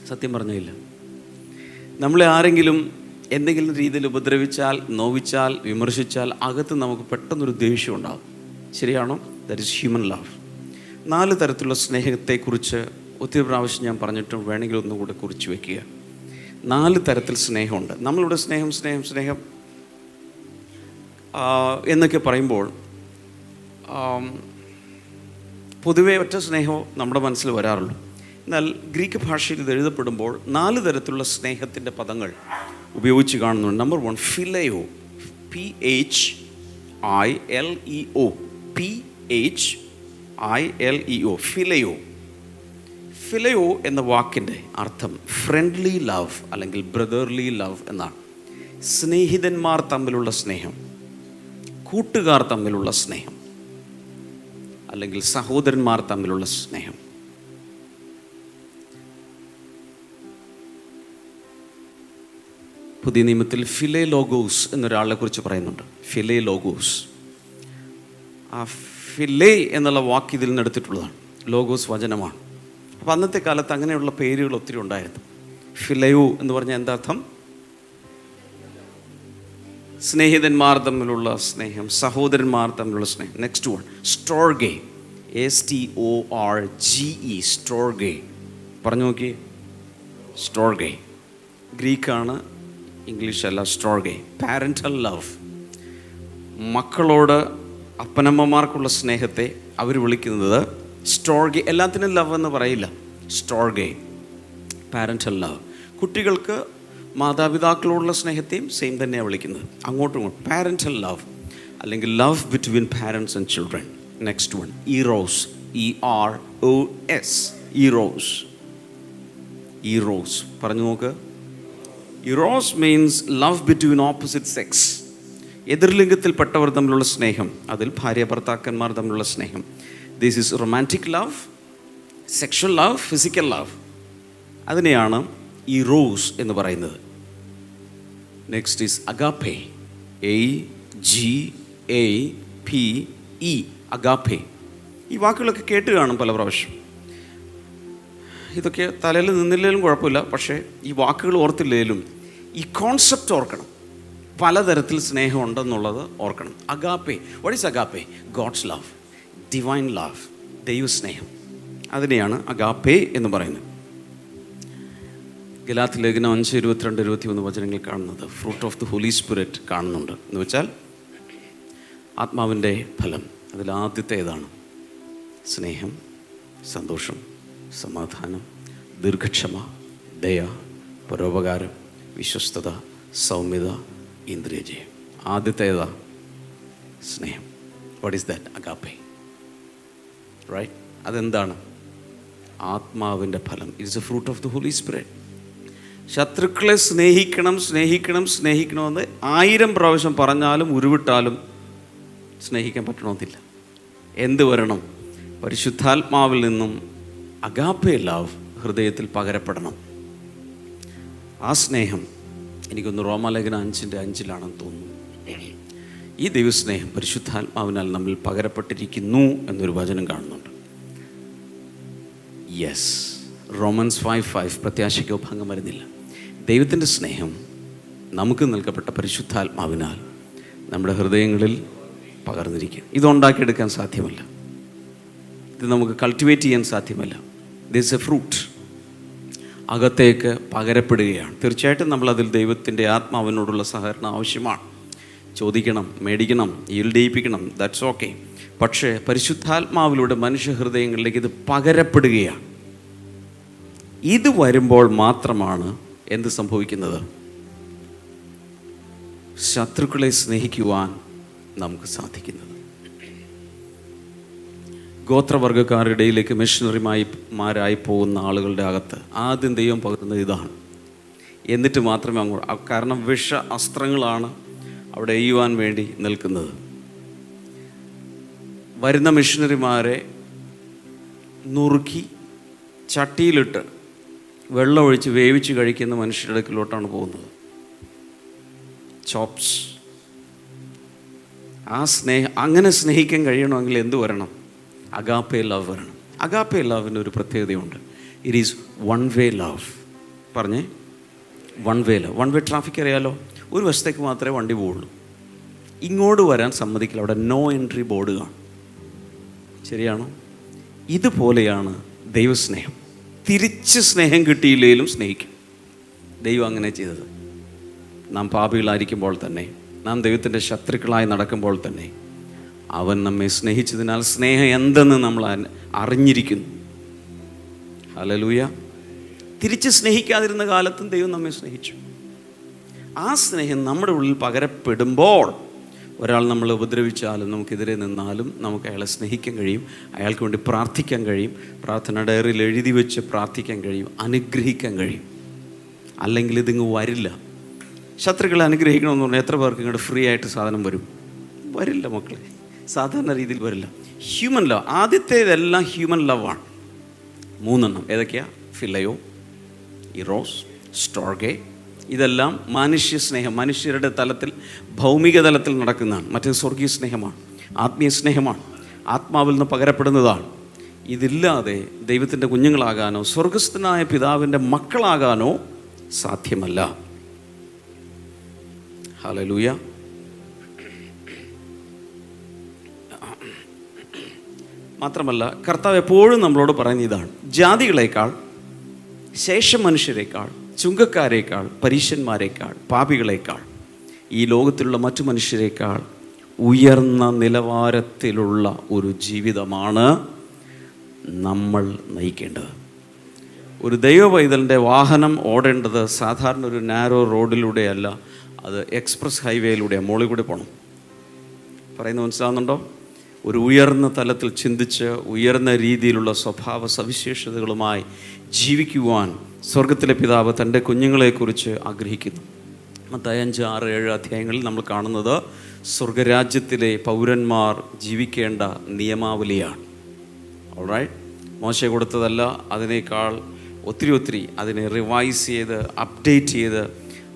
സത്യം പറഞ്ഞില്ല. നമ്മളെ ആരെങ്കിലും എന്തെങ്കിലും രീതിയിൽ ഉപദ്രവിച്ചാൽ, നോവിച്ചാൽ, വിമർശിച്ചാൽ അകത്ത് നമുക്ക് പെട്ടെന്നൊരു ദേഷ്യം ഉണ്ടാകും. ശരിയാണോ? That is human love. 4 തരത്തിലുള്ള സ്നേഹത്തെക്കുറിച്ച് ഒത്തിരി പ്രാവശ്യം ഞാൻ പറഞ്ഞിട്ടും വേണമെങ്കിൽ ഒന്നും കൂടെ കുറിച്ച് വയ്ക്കുക. 4 തരത്തിൽ സ്നേഹമുണ്ട്. നമ്മളിവിടെ സ്നേഹം എന്നൊക്കെ പറയുമ്പോൾ പൊതുവെ ഒറ്റ സ്നേഹമോ നമ്മുടെ മനസ്സിൽ വരാറുള്ളൂ. എന്നാൽ ഗ്രീക്ക് ഭാഷയിൽ ഇത് എഴുതപ്പെടുമ്പോൾ 4 തരത്തിലുള്ള സ്നേഹത്തിൻ്റെ പദങ്ങൾ ഉപയോഗിച്ച് കാണുന്നുണ്ട്. നമ്പർ 1, ഫിലയോ. PHILEO. PHILEO. ഫിലയോ. ഫിലയോ എന്ന വാക്കിൻ്റെ അർത്ഥം ഫ്രണ്ട്ലി ലവ് അല്ലെങ്കിൽ ബ്രദർലി ലവ് എന്നാണ്. സ്നേഹിതന്മാർ തമ്മിലുള്ള സ്നേഹം, കൂട്ടുകാർ തമ്മിലുള്ള സ്നേഹം, അല്ലെങ്കിൽ സഹോദരന്മാർ തമ്മിലുള്ള സ്നേഹം. പുതിയ നിയമത്തിൽ ഫിലെ ലോഗോസ് എന്നൊരാളെ കുറിച്ച് പറയുന്നുണ്ട്. File logos. ആ ഫിലെ എന്നുള്ള വാക്ക് ഇതിൽ നിന്ന് എടുത്തിട്ടുള്ളതാണ്. ലോഗോസ് വചനമാണ്. അപ്പോൾ അന്നത്തെ കാലത്ത് അങ്ങനെയുള്ള പേരുകൾ ഒത്തിരി ഉണ്ടായിരുന്നു. ഫിലയോ എന്ന് പറഞ്ഞാൽ എന്താ അർത്ഥം? സ്നേഹിതന്മാർ തമ്മിലുള്ള സ്നേഹം, സഹോദരന്മാർ തമ്മിലുള്ള സ്നേഹം. Next one storge. STORGE. Storge. പറഞ്ഞു നോക്കി. സ്റ്റോർഗെ ഗ്രീക്കാണ്, ഇംഗ്ലീഷ് അല്ല. സ്റ്റോർഗെ. Parental love. മക്കളോട് അപ്പനമ്മമാർക്കുള്ള സ്നേഹത്തെ അവർ വിളിക്കുന്നത് സ്റ്റോർഗെ. എല്ലാത്തിനും ലവ് എന്ന് പറയില്ല. Storge, parental love. കുട്ടികൾക്ക് മാതാപിതാക്കളോടുള്ള സ്നേഹത്തെയും സെയിം തന്നെയാണ് വിളിക്കുന്നത്. അങ്ങോട്ടും ഇങ്ങോട്ടും പാരൻ്റൽ ലവ്, അല്ലെങ്കിൽ love between parents and children. Next one eros. EROS. Eros. Eros പറഞ്ഞു നോക്ക്. Eros means love between opposite sex. എതിർലിംഗത്തിൽപ്പെട്ടവർ തമ്മിലുള്ള സ്നേഹം. അതിൽ ഭാര്യ ഭർത്താക്കന്മാർ തമ്മിലുള്ള സ്നേഹം. This is romantic love, sexual love, physical love. അതിനെയാണ് ഇറോസ് എന്ന് പറയുന്നത്. Next is agape. AGAPE. Agape. ഈ വാക്കുകളൊക്കെ കേട്ട് കാണും പല പ്രാവശ്യം. ഇതൊക്കെ തലയിൽ നിന്നില്ലെങ്കിലും കുഴപ്പമില്ല, പക്ഷേ ഈ വാക്കുകൾ ഓർത്തില്ലെങ്കിലും ഈ കോൺസെപ്റ്റ് ഓർക്കണം. പലതരത്തിൽ സ്നേഹം ഉണ്ടെന്നുള്ളത് ഓർക്കണം. Agape. What is agape? God's love, divine love, ദൈവസ്നേഹം. അതിനെയാണ് അഗാപ്പെ എന്ന് പറയുന്നത്. ഗലാത്യ ലേഖനം 5:22-23 വചനങ്ങൾ കാണുന്നത് fruit of the Holy Spirit കാണുന്നുണ്ട്. എന്ന് വെച്ചാൽ ആത്മാവിൻ്റെ ഫലം. അതിൽ ആദ്യത്തെ ഏതാണ്? സ്നേഹം, സന്തോഷം, സമാധാനം, ദീർഘക്ഷമ, ദയ, പരോപകാരം, വിശ്വസ്തത, സൗമ്യത, ഇന്ദ്രിയജയം. ആദ്യത്തെ ഏതാ? സ്നേഹം. What is that? Agape. Right? അതെന്താണ്? ആത്മാവിൻ്റെ ഫലം. It's a fruit of the Holy Spirit. ശത്രുക്കളെ സ്നേഹിക്കണമെന്ന് 1000 പ്രാവശ്യം പറഞ്ഞാലും ഉരുവിട്ടാലും സ്നേഹിക്കാൻ പറ്റണമെന്നില്ല. എന്ത് വരണം? പരിശുദ്ധാത്മാവിൽ നിന്നും അഗാപ്പെ ലവ് ഹൃദയത്തിൽ പകരപ്പെടണം. ആ സ്നേഹം എനിക്കൊന്ന് റോമാലേഖനം 5:5 തോന്നുന്നു. ഈ ദൈവസ്നേഹം പരിശുദ്ധാത്മാവിനാൽ നമ്മിൽ പകരപ്പെട്ടിരിക്കുന്നു എന്നൊരു വചനം കാണുന്നുണ്ട്. Yes, romance 5:5. പ്രത്യാശയ്ക്കോ ഭംഗം വരുന്നില്ല. ദൈവത്തിൻ്റെ സ്നേഹം നമുക്ക് നൽകപ്പെട്ട പരിശുദ്ധാത്മാവിനാൽ നമ്മുടെ ഹൃദയങ്ങളിൽ പകർന്നിരിക്കുക. ഇതുണ്ടാക്കിയെടുക്കാൻ സാധ്യമല്ല. ഇത് നമുക്ക് കൾട്ടിവേറ്റ് ചെയ്യാൻ സാധ്യമല്ല. This A fruit. അകത്തേക്ക് പകരപ്പെടുകയാണ്. തീർച്ചയായിട്ടും നമ്മളതിൽ ദൈവത്തിൻ്റെ ആത്മാവിനോടുള്ള സഹകരണം ആവശ്യമാണ്. ചോദിക്കണം, മേടിക്കണം, ഈൽഡ് ചെയ്യിപ്പിക്കണം, ദാറ്റ്സ് ഓക്കെ. പക്ഷേ പരിശുദ്ധാത്മാവിലൂടെ മനുഷ്യ ഹൃദയങ്ങളിലേക്ക് ഇത് പകരപ്പെടുകയാണ്. ഇത് വരുമ്പോൾ മാത്രമാണ് എന്ത് സംഭവിക്കുന്നത്? ശത്രുക്കളെ സ്നേഹിക്കുവാൻ നമുക്ക് സാധിക്കുന്നത്. ഗോത്രവർഗ്ഗക്കാരുടെ ഇടയിലേക്ക് മിഷണറിമാരായി പോകുന്ന ആളുകളുടെ അകത്ത് ആദ്യം ദൈവം പകരുന്നത് ഇതാണ്. എന്നിട്ട് മാത്രമേ അങ്ങോട്ട്, കാരണം വിഷ അസ്ത്രങ്ങളാണ് അവിടെ എയ്യുവാൻ വേണ്ടി നിൽക്കുന്നത്. വരുന്ന മിഷണറിമാരെ നുറുക്കി ചട്ടിയിലിട്ട് വെള്ളമൊഴിച്ച് വേവിച്ച് കഴിക്കുന്ന മനുഷ്യരുടെ അടുക്കിലോട്ടാണ് പോകുന്നത്. ചോപ്സ്. അങ്ങനെ സ്നേഹിക്കാൻ കഴിയണമെങ്കിൽ എന്ത് വരണം? അഗാപ്പെ ലവ് വരണം. അഗാപ്പെ ലവിന് ഒരു പ്രത്യേകതയുണ്ട്. It is one way love. പറഞ്ഞേ, one way love. One way traffic അറിയാലോ. ഒരു വശത്തേക്ക് മാത്രമേ വണ്ടി പോവുള്ളൂ. ഇങ്ങോട്ട് വരാൻ സമ്മതിക്കില്ല. അവിടെ നോ എൻട്രി ബോർഡ് കാണും. ശരിയാണോ? ഇതുപോലെയാണ് ദൈവസ്നേഹം. തിരിച്ച് സ്നേഹം കിട്ടിയില്ലെങ്കിലും സ്നേഹിക്കും. ദൈവം അങ്ങനെ ചെയ്തത്. നാം പാപികളായിരിക്കുമ്പോൾ തന്നെ, നാം ദൈവത്തിൻ്റെ ശത്രുക്കളായി നടക്കുമ്പോൾ തന്നെ അവൻ നമ്മെ സ്നേഹിച്ചതിനാൽ സ്നേഹം എന്തെന്ന് നമ്മൾ അറിഞ്ഞിരിക്കുന്നു. ഹല്ലേലൂയ. തിരിച്ച് സ്നേഹിക്കാതിരുന്ന കാലത്തും ദൈവം നമ്മെ സ്നേഹിച്ചു. ആ സ്നേഹം നമ്മുടെ ഉള്ളിൽ പകരപ്പെടുമ്പോൾ ഒരാൾ നമ്മളെ ഉപദ്രവിച്ചാലും നമുക്കെതിരെ നിന്നാലും നമുക്ക് അയാളെ സ്നേഹിക്കാൻ കഴിയും. അയാൾക്ക് വേണ്ടി പ്രാർത്ഥിക്കാൻ കഴിയും. പ്രാർത്ഥന ഡയറിയിൽ എഴുതി വെച്ച് പ്രാർത്ഥിക്കാൻ കഴിയും. അനുഗ്രഹിക്കാൻ കഴിയും. അല്ലെങ്കിൽ ഇതിങ്ങ് വരില്ല. ശത്രുക്കളെ അനുഗ്രഹിക്കണമെന്ന് പറഞ്ഞാൽ എത്ര പേർക്ക് ഇങ്ങോട്ട് ഫ്രീ ആയിട്ട് സാധനം വരും? വരില്ല മക്കളെ. സാധാരണ രീതിയിൽ വരില്ല. Human love. ആദ്യത്തേതെല്ലാം ഹ്യൂമൻ ലവാണ്. 3 ഏതൊക്കെയാ? ഫിലയോ, ഇറോസ്, സ്റ്റോർഗെ, ഇതെല്ലാം മാനുഷ്യ സ്നേഹം, മനുഷ്യരുടെ തലത്തിൽ, ഭൗമിക തലത്തിൽ നടക്കുന്നതാണ്. മറ്റേത് സ്വർഗീയ സ്നേഹമാണ്, ആത്മീയ സ്നേഹമാണ്, ആത്മാവിൽ നിന്ന് പകരപ്പെടുന്നതാണ്. ഇതില്ലാതെ ദൈവത്തിൻ്റെ കുഞ്ഞുങ്ങളാകാനോ സ്വർഗസ്ഥനായ പിതാവിൻ്റെ മക്കളാകാനോ സാധ്യമല്ല. ഹല്ലേലൂയ. മാത്രമല്ല കർത്താവ് എപ്പോഴും നമ്മളോട് പറയുന്ന ഇതാണ്: ജാതികളേക്കാൾ, ശേഷം മനുഷ്യരെക്കാൾ, ചുങ്കക്കാരേക്കാൾ, പരീശന്മാരെക്കാൾ, പാപികളേക്കാൾ, ഈ ലോകത്തിലുള്ള മറ്റു മനുഷ്യരെക്കാൾ ഉയർന്ന നിലവാരത്തിലുള്ള ഒരു ജീവിതമാണ് നമ്മൾ നയിക്കേണ്ടത്. ഒരു ദൈവ പൈതലിൻ്റെ വാഹനം ഓടേണ്ടത് സാധാരണ ഒരു നാരോ റോഡിലൂടെയല്ല, അത് എക്സ്പ്രസ് ഹൈവേയിലൂടെ മുകളിൽ കൂടെ പോകണം. പറയുന്നത് മനസ്സിലാവുന്നുണ്ടോ? ഒരു ഉയർന്ന തലത്തിൽ ചിന്തിച്ച് ഉയർന്ന രീതിയിലുള്ള സ്വഭാവ സവിശേഷതകളുമായി ജീവിക്കുവാൻ സ്വർഗത്തിലെ പിതാവ് തൻ്റെ കുഞ്ഞുങ്ങളെക്കുറിച്ച് ആഗ്രഹിക്കുന്നു. മത്തായി 5, 6, 7 അധ്യായങ്ങളിൽ നമ്മൾ കാണുന്നത് സ്വർഗരാജ്യത്തിലെ പൗരന്മാർ ജീവിക്കേണ്ട നിയമാവലിയാണ്. ഓൾറൈറ്റ്, മോശെ കൊടുത്തതല്ല, അതിനേക്കാൾ ഒത്തിരി അതിനെ റിവൈസ് ചെയ്ത് അപ്ഡേറ്റ് ചെയ്ത്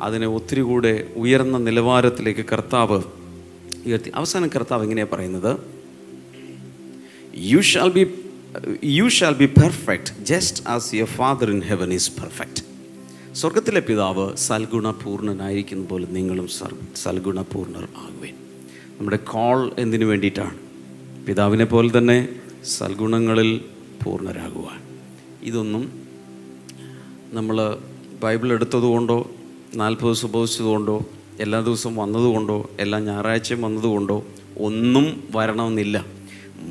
അതിനെ ഒത്തിരി കൂടെ ഉയർന്ന നിലവാരത്തിലേക്ക് കർത്താവ് ഉയർത്തി. അവസാനം കർത്താവ് ഇങ്ങനെയാണ് പറയുന്നത്: You shall be perfect just as your Father in heaven is perfect. സ്വർഗത്തിലെ പിതാവ് സൽഗുണപൂർണ്ണനായിരിക്കുന്ന പോലെ നിങ്ങളും സൽഗുണപൂർണ്ണർ ആകുവേൻ. നമ്മുടെ കോൾ എന്തിനു വേണ്ടിയിട്ടാണ്? പിതാവിനെ പോലെ തന്നെ സൽഗുണങ്ങളിൽ പൂർണ്ണരാകുവാൻ. ഇതൊന്നും നമ്മൾ ബൈബിൾ എടുത്തതുകൊണ്ടോ 40 ദിവസം ഉപവസിച്ചതുകൊണ്ടോ എല്ലാ ദിവസവും വന്നതുകൊണ്ടോ എല്ലാ ഞായറാഴ്ചയും വന്നതുകൊണ്ടോ ഒന്നും വരണമെന്നില്ല.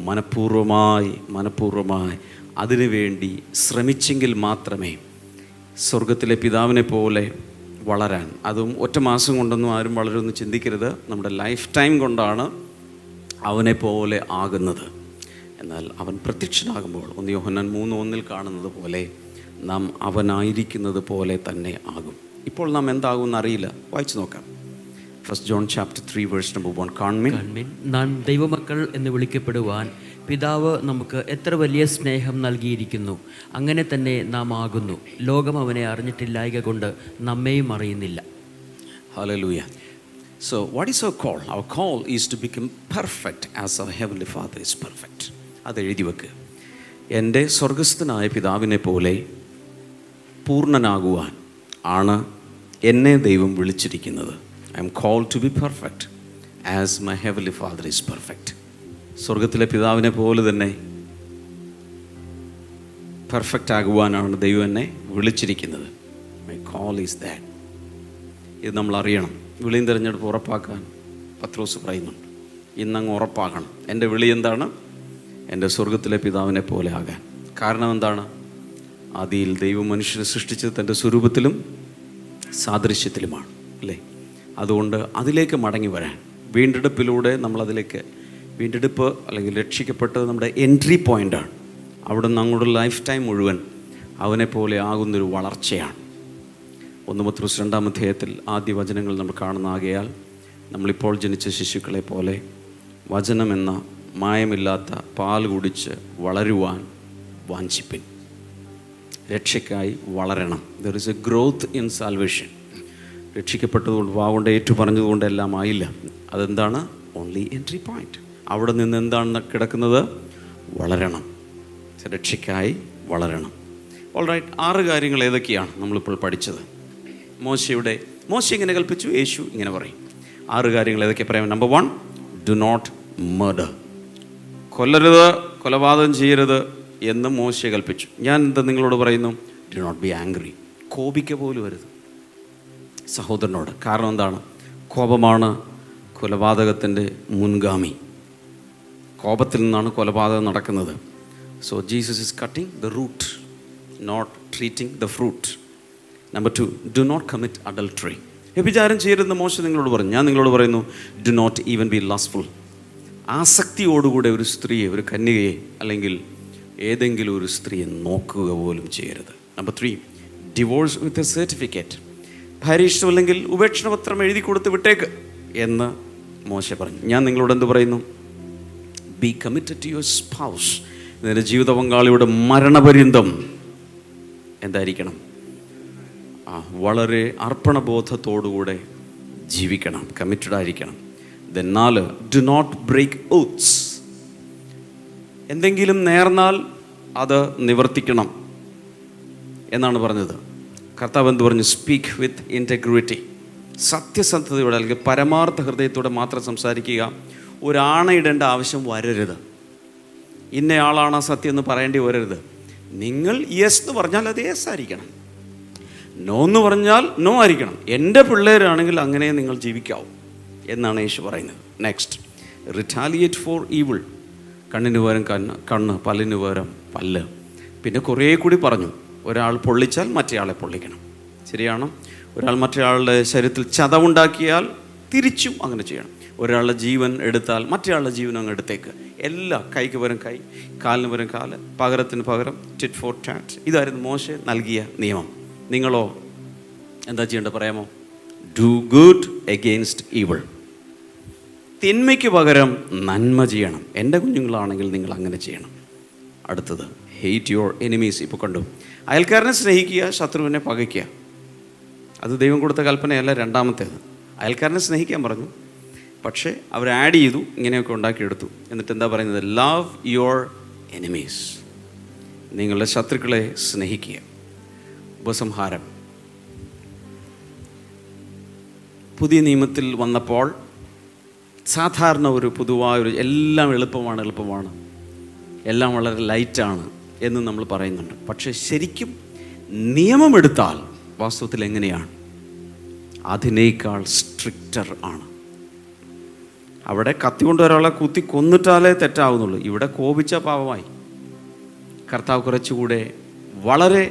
മനഃപൂർവ്വമായി അതിനുവേണ്ടി ശ്രമിച്ചെങ്കിൽ മാത്രമേ സ്വർഗത്തിലെ പിതാവിനെ പോലെ വളരാൻ. അതും ഒറ്റ മാസം കൊണ്ടൊന്നും ആരും വളരുമെന്ന് ചിന്തിക്കരുത്. നമ്മുടെ ലൈഫ് ടൈം കൊണ്ടാണ് അവനെ പോലെ ആകുന്നത്. എന്നാൽ അവൻ പ്രത്യക്ഷനാകുമ്പോൾ 1 യോഹന്നാൻ 3:1 കാണുന്നത് പോലെ നാം അവനായിരിക്കുന്നത് പോലെ തന്നെ ആകും. ഇപ്പോൾ നാം എന്താകുമെന്ന് അറിയില്ല. വായിച്ചു നോക്കാം. 1 John chapter 3 verse number 1. കാൺമീൻ, നാം ദൈവമക്കൾ എന്ന് വിളിക്കപ്പെടുവാൻ പിതാവ് നമുക്ക് എത്ര വലിയ സ്നേഹം നൽകിയിരിക്കുന്നു, അങ്ങനെ തന്നെ നാം ആകുന്നു. ലോകം അവനെ അറിഞ്ഞിട്ടില്ലായ്ക കൊണ്ട് നമ്മെയും അറിയുന്നില്ല. Hallelujah. So what is our call? Our call is to become perfect as our heavenly Father is perfect. അത് എഴുതി വെക്ക്. എൻ്റെ സ്വർഗസ്ഥനായ പിതാവിനെ പോലെ പൂർണ്ണനാകുവാൻ ആണ് എന്നെ ദൈവം വിളിച്ചിരിക്കുന്നത്. I am called to be perfect as my heavenly Father is perfect. സ്വർഗത്തിലെ പിതാവിനെ പോലെ തന്നെ പെർഫെക്റ്റ് ആകുവാനാണ് ദൈവം എന്നെ വിളിച്ചിരിക്കുന്നത്. My call is that. ഇത് നമ്മൾ അറിയണം. വിളിയും തിരഞ്ഞെടുപ്പ് ഉറപ്പാക്കാൻ പത്രോസ് പറയുന്നുണ്ട്. ഇന്നങ്ങ് ഉറപ്പാക്കണം. എൻ്റെ വിളി എന്താണ്? എൻ്റെ സ്വർഗത്തിലെ പിതാവിനെ പോലെ ആകാൻ. കാരണം എന്താണ്? ആദിയിൽ ദൈവം മനുഷ്യനെ സൃഷ്ടിച്ചത് തൻ്റെ സ്വരൂപത്തിലും സാദൃശ്യത്തിലുമാണ്, അല്ലേ? അതുകൊണ്ട് അതിലേക്ക് മടങ്ങി വരാൻ, വീണ്ടെടുപ്പിലൂടെ നമ്മളതിലേക്ക്, വീണ്ടെടുപ്പ് അല്ലെങ്കിൽ രക്ഷിക്കപ്പെട്ടത് നമ്മുടെ എൻട്രി പോയിൻ്റാണ്. അവിടെ നിന്ന് അങ്ങോട്ട് ലൈഫ് ടൈം മുഴുവൻ അവനെ പോലെ ആകുന്നൊരു വളർച്ചയാണ്. 1 പത്രോസ് 2 അധ്യായത്തിൽ ആദ്യ വചനങ്ങൾ നമ്മൾ കാണുന്ന ആകയാൽ നമ്മളിപ്പോൾ ജനിച്ച ശിശുക്കളെ പോലെ വചനമെന്ന മായമില്ലാത്ത പാൽ കുടിച്ച് വളരുവാൻ വാഞ്ചിപ്പിൻ. രക്ഷയ്ക്കായി വളരണം. There is a growth in salvation. രക്ഷിക്കപ്പെട്ടതുകൊണ്ട് വാഗൊണ്ട് ഏറ്റു പറഞ്ഞതുകൊണ്ട് എല്ലാം ആയില്ല. അതെന്താണ്? Only entry point. അവിടെ നിന്ന് എന്താണ് കിടക്കുന്നത്? വളരണം. രക്ഷയ്ക്കായി വളരണം. ഓൾറൈറ്റ്, 6 കാര്യങ്ങൾ ഏതൊക്കെയാണ് നമ്മളിപ്പോൾ പഠിച്ചത്? മോശ ഇങ്ങനെ കൽപ്പിച്ചു, യേശു ഇങ്ങനെ പറയും. 6 കാര്യങ്ങൾ ഏതൊക്കെ പറയാം? Number 1, do not murder. കൊല്ലരുത്, കൊലപാതകം ചെയ്യരുത് എന്ന് മോശ കൽപ്പിച്ചു. ഞാൻ എന്താ നിങ്ങളോട് പറയുന്നു? Do not be angry. കോപിക്ക പോലും വരുത് സഹോദരനോട്. കാരണം എന്താണ്? കോപമാണ് കൊലപാതകത്തിൻ്റെ മുൻഗാമി. കോപത്തിൽ നിന്നാണ് കൊലപാതകം നടക്കുന്നത്. So Jesus is cutting the root, not treating the fruit. Number 2, do not commit adultery. വ്യഭിചാരം ചെയ്യരുതെന്ന് മോശ നിങ്ങളോട് പറഞ്ഞു. ഞാൻ നിങ്ങളോട് പറയുന്നു, do not even be lustful. ആസക്തിയോടുകൂടെ ഒരു സ്ത്രീയെ, ഒരു കന്യകയെ അല്ലെങ്കിൽ ഏതെങ്കിലും ഒരു സ്ത്രീയെ നോക്കുക പോലും ചെയ്യരുത്. Number 3, divorce with a certificate. ഭാര്യ ഇഷ്ടമല്ലെങ്കിൽ ഉപേക്ഷണപത്രം എഴുതി കൊടുത്ത് വിട്ടേക്ക് എന്ന് മോശ പറഞ്ഞു. ഞാൻ നിങ്ങളോട് എന്ത് പറയുന്നു? Be committed to your spouse. നിന്റെ ജീവിത പങ്കാളിയുടെ മരണപര്യന്തം എന്തായിരിക്കണം? വളരെ അർപ്പണബോധത്തോടുകൂടെ ജീവിക്കണം, കമ്മിറ്റഡ് ആയിരിക്കണം. Then 4, do not break oaths. എന്തെങ്കിലും നേർന്നാൽ അത് നിവർത്തിക്കണം എന്നാണ് പറഞ്ഞത്. കർത്താവ് എന്ത് പറഞ്ഞു? സ്പീക്ക് വിത്ത് ഇൻറ്റഗ്രിറ്റി. സത്യസന്ധതയോടെ അല്ലെങ്കിൽ പരമാർത്ഥ ഹൃദയത്തോടെ മാത്രം സംസാരിക്കുക. ഒരാണയിടേണ്ട ആവശ്യം വരരുത്. ഇന്നയാളാണ് ആ സത്യം എന്ന് പറയേണ്ടി വരരുത്. നിങ്ങൾ യെസ് എന്ന് പറഞ്ഞാൽ അത് യെസ് ആയിരിക്കണം, നോ എന്ന് പറഞ്ഞാൽ നോ ആയിരിക്കണം. എൻ്റെ പിള്ളേരാണെങ്കിൽ അങ്ങനെ നിങ്ങൾ ജീവിക്കാവൂ എന്നാണ് യേശു പറയുന്നത്. Next, retaliate four evil. കണ്ണിന് പകരം കണ്ണ്, പല്ലിന് പകരം പല്ല്. പിന്നെ കുറേ കൂടി പറഞ്ഞു, ഒരാൾ പൊള്ളിച്ചാൽ മറ്റേയാളെ പൊള്ളിക്കണം. ശരിയാണ്. ഒരാൾ മറ്റേയാളുടെ ശരീരത്തിൽ ചതവുണ്ടാക്കിയാൽ തിരിച്ചും അങ്ങനെ ചെയ്യണം. ഒരാളുടെ ജീവൻ എടുത്താൽ മറ്റേയാളുടെ ജീവൻ അങ്ങ് എടുത്തേക്ക്. എല്ലാം കൈക്ക് പകരം കൈ, കാലിന് പകരം കാല്, പകരത്തിന് പകരം ടിറ്റ് ഫോർ ടാറ്റ്. ഇതായിരുന്നു മോശെ നൽകിയ നിയമം. നിങ്ങളോ എന്താ ചെയ്യേണ്ടത് പറയാമോ? Do good against evil. തിന്മയ്ക്ക് പകരം നന്മ ചെയ്യണം. എൻ്റെ കുഞ്ഞുങ്ങളാണെങ്കിൽ നിങ്ങൾ അങ്ങനെ ചെയ്യണം. അടുത്തത്, ഹെയ്റ്റ് യുവർ എനിമീസ്. ഇപ്പോൾ കണ്ടു, അയൽക്കാരനെ സ്നേഹിക്കുക, ശത്രുവിനെ പകയ്ക്കുക. അത് ദൈവം കൊടുത്ത കൽപ്പനയല്ല. രണ്ടാമത്തേത്, അയൽക്കാരനെ സ്നേഹിക്കാൻ പറഞ്ഞു, പക്ഷേ അവർ ആഡ് ചെയ്തു, ഇങ്ങനെയൊക്കെ ഉണ്ടാക്കിയെടുത്തു. എന്നിട്ട് എന്താ പറയുന്നത്? Love your enemies. നിങ്ങളുടെ ശത്രുക്കളെ സ്നേഹിക്കുക. ഉപസംഹാരം. പുതിയ നിയമത്തിൽ വന്നപ്പോൾ സാധാരണ ഒരു പൊതുവായൊരു എല്ലാം എളുപ്പമാണ്, എല്ലാം വളരെ ലൈറ്റാണ് എന്ന് നമ്മൾ പറയുന്നുണ്ട്. പക്ഷേ ശരിക്കും നിയമമെടുത്താൽ വാസ്തവത്തിൽ എങ്ങനെയാണ്? അതിനേക്കാൾ സ്ട്രിക്റ്റർ ആണ്. അവിടെ കത്തി കൊണ്ട് ഒരാളെ കുത്തി കൊന്നിട്ടാലേ തെറ്റാവുന്നുള്ളൂ. ഇവിടെ കോപിച്ച പാപമായി. കർത്താവ് കുറച്ചുകൂടെ വളരെ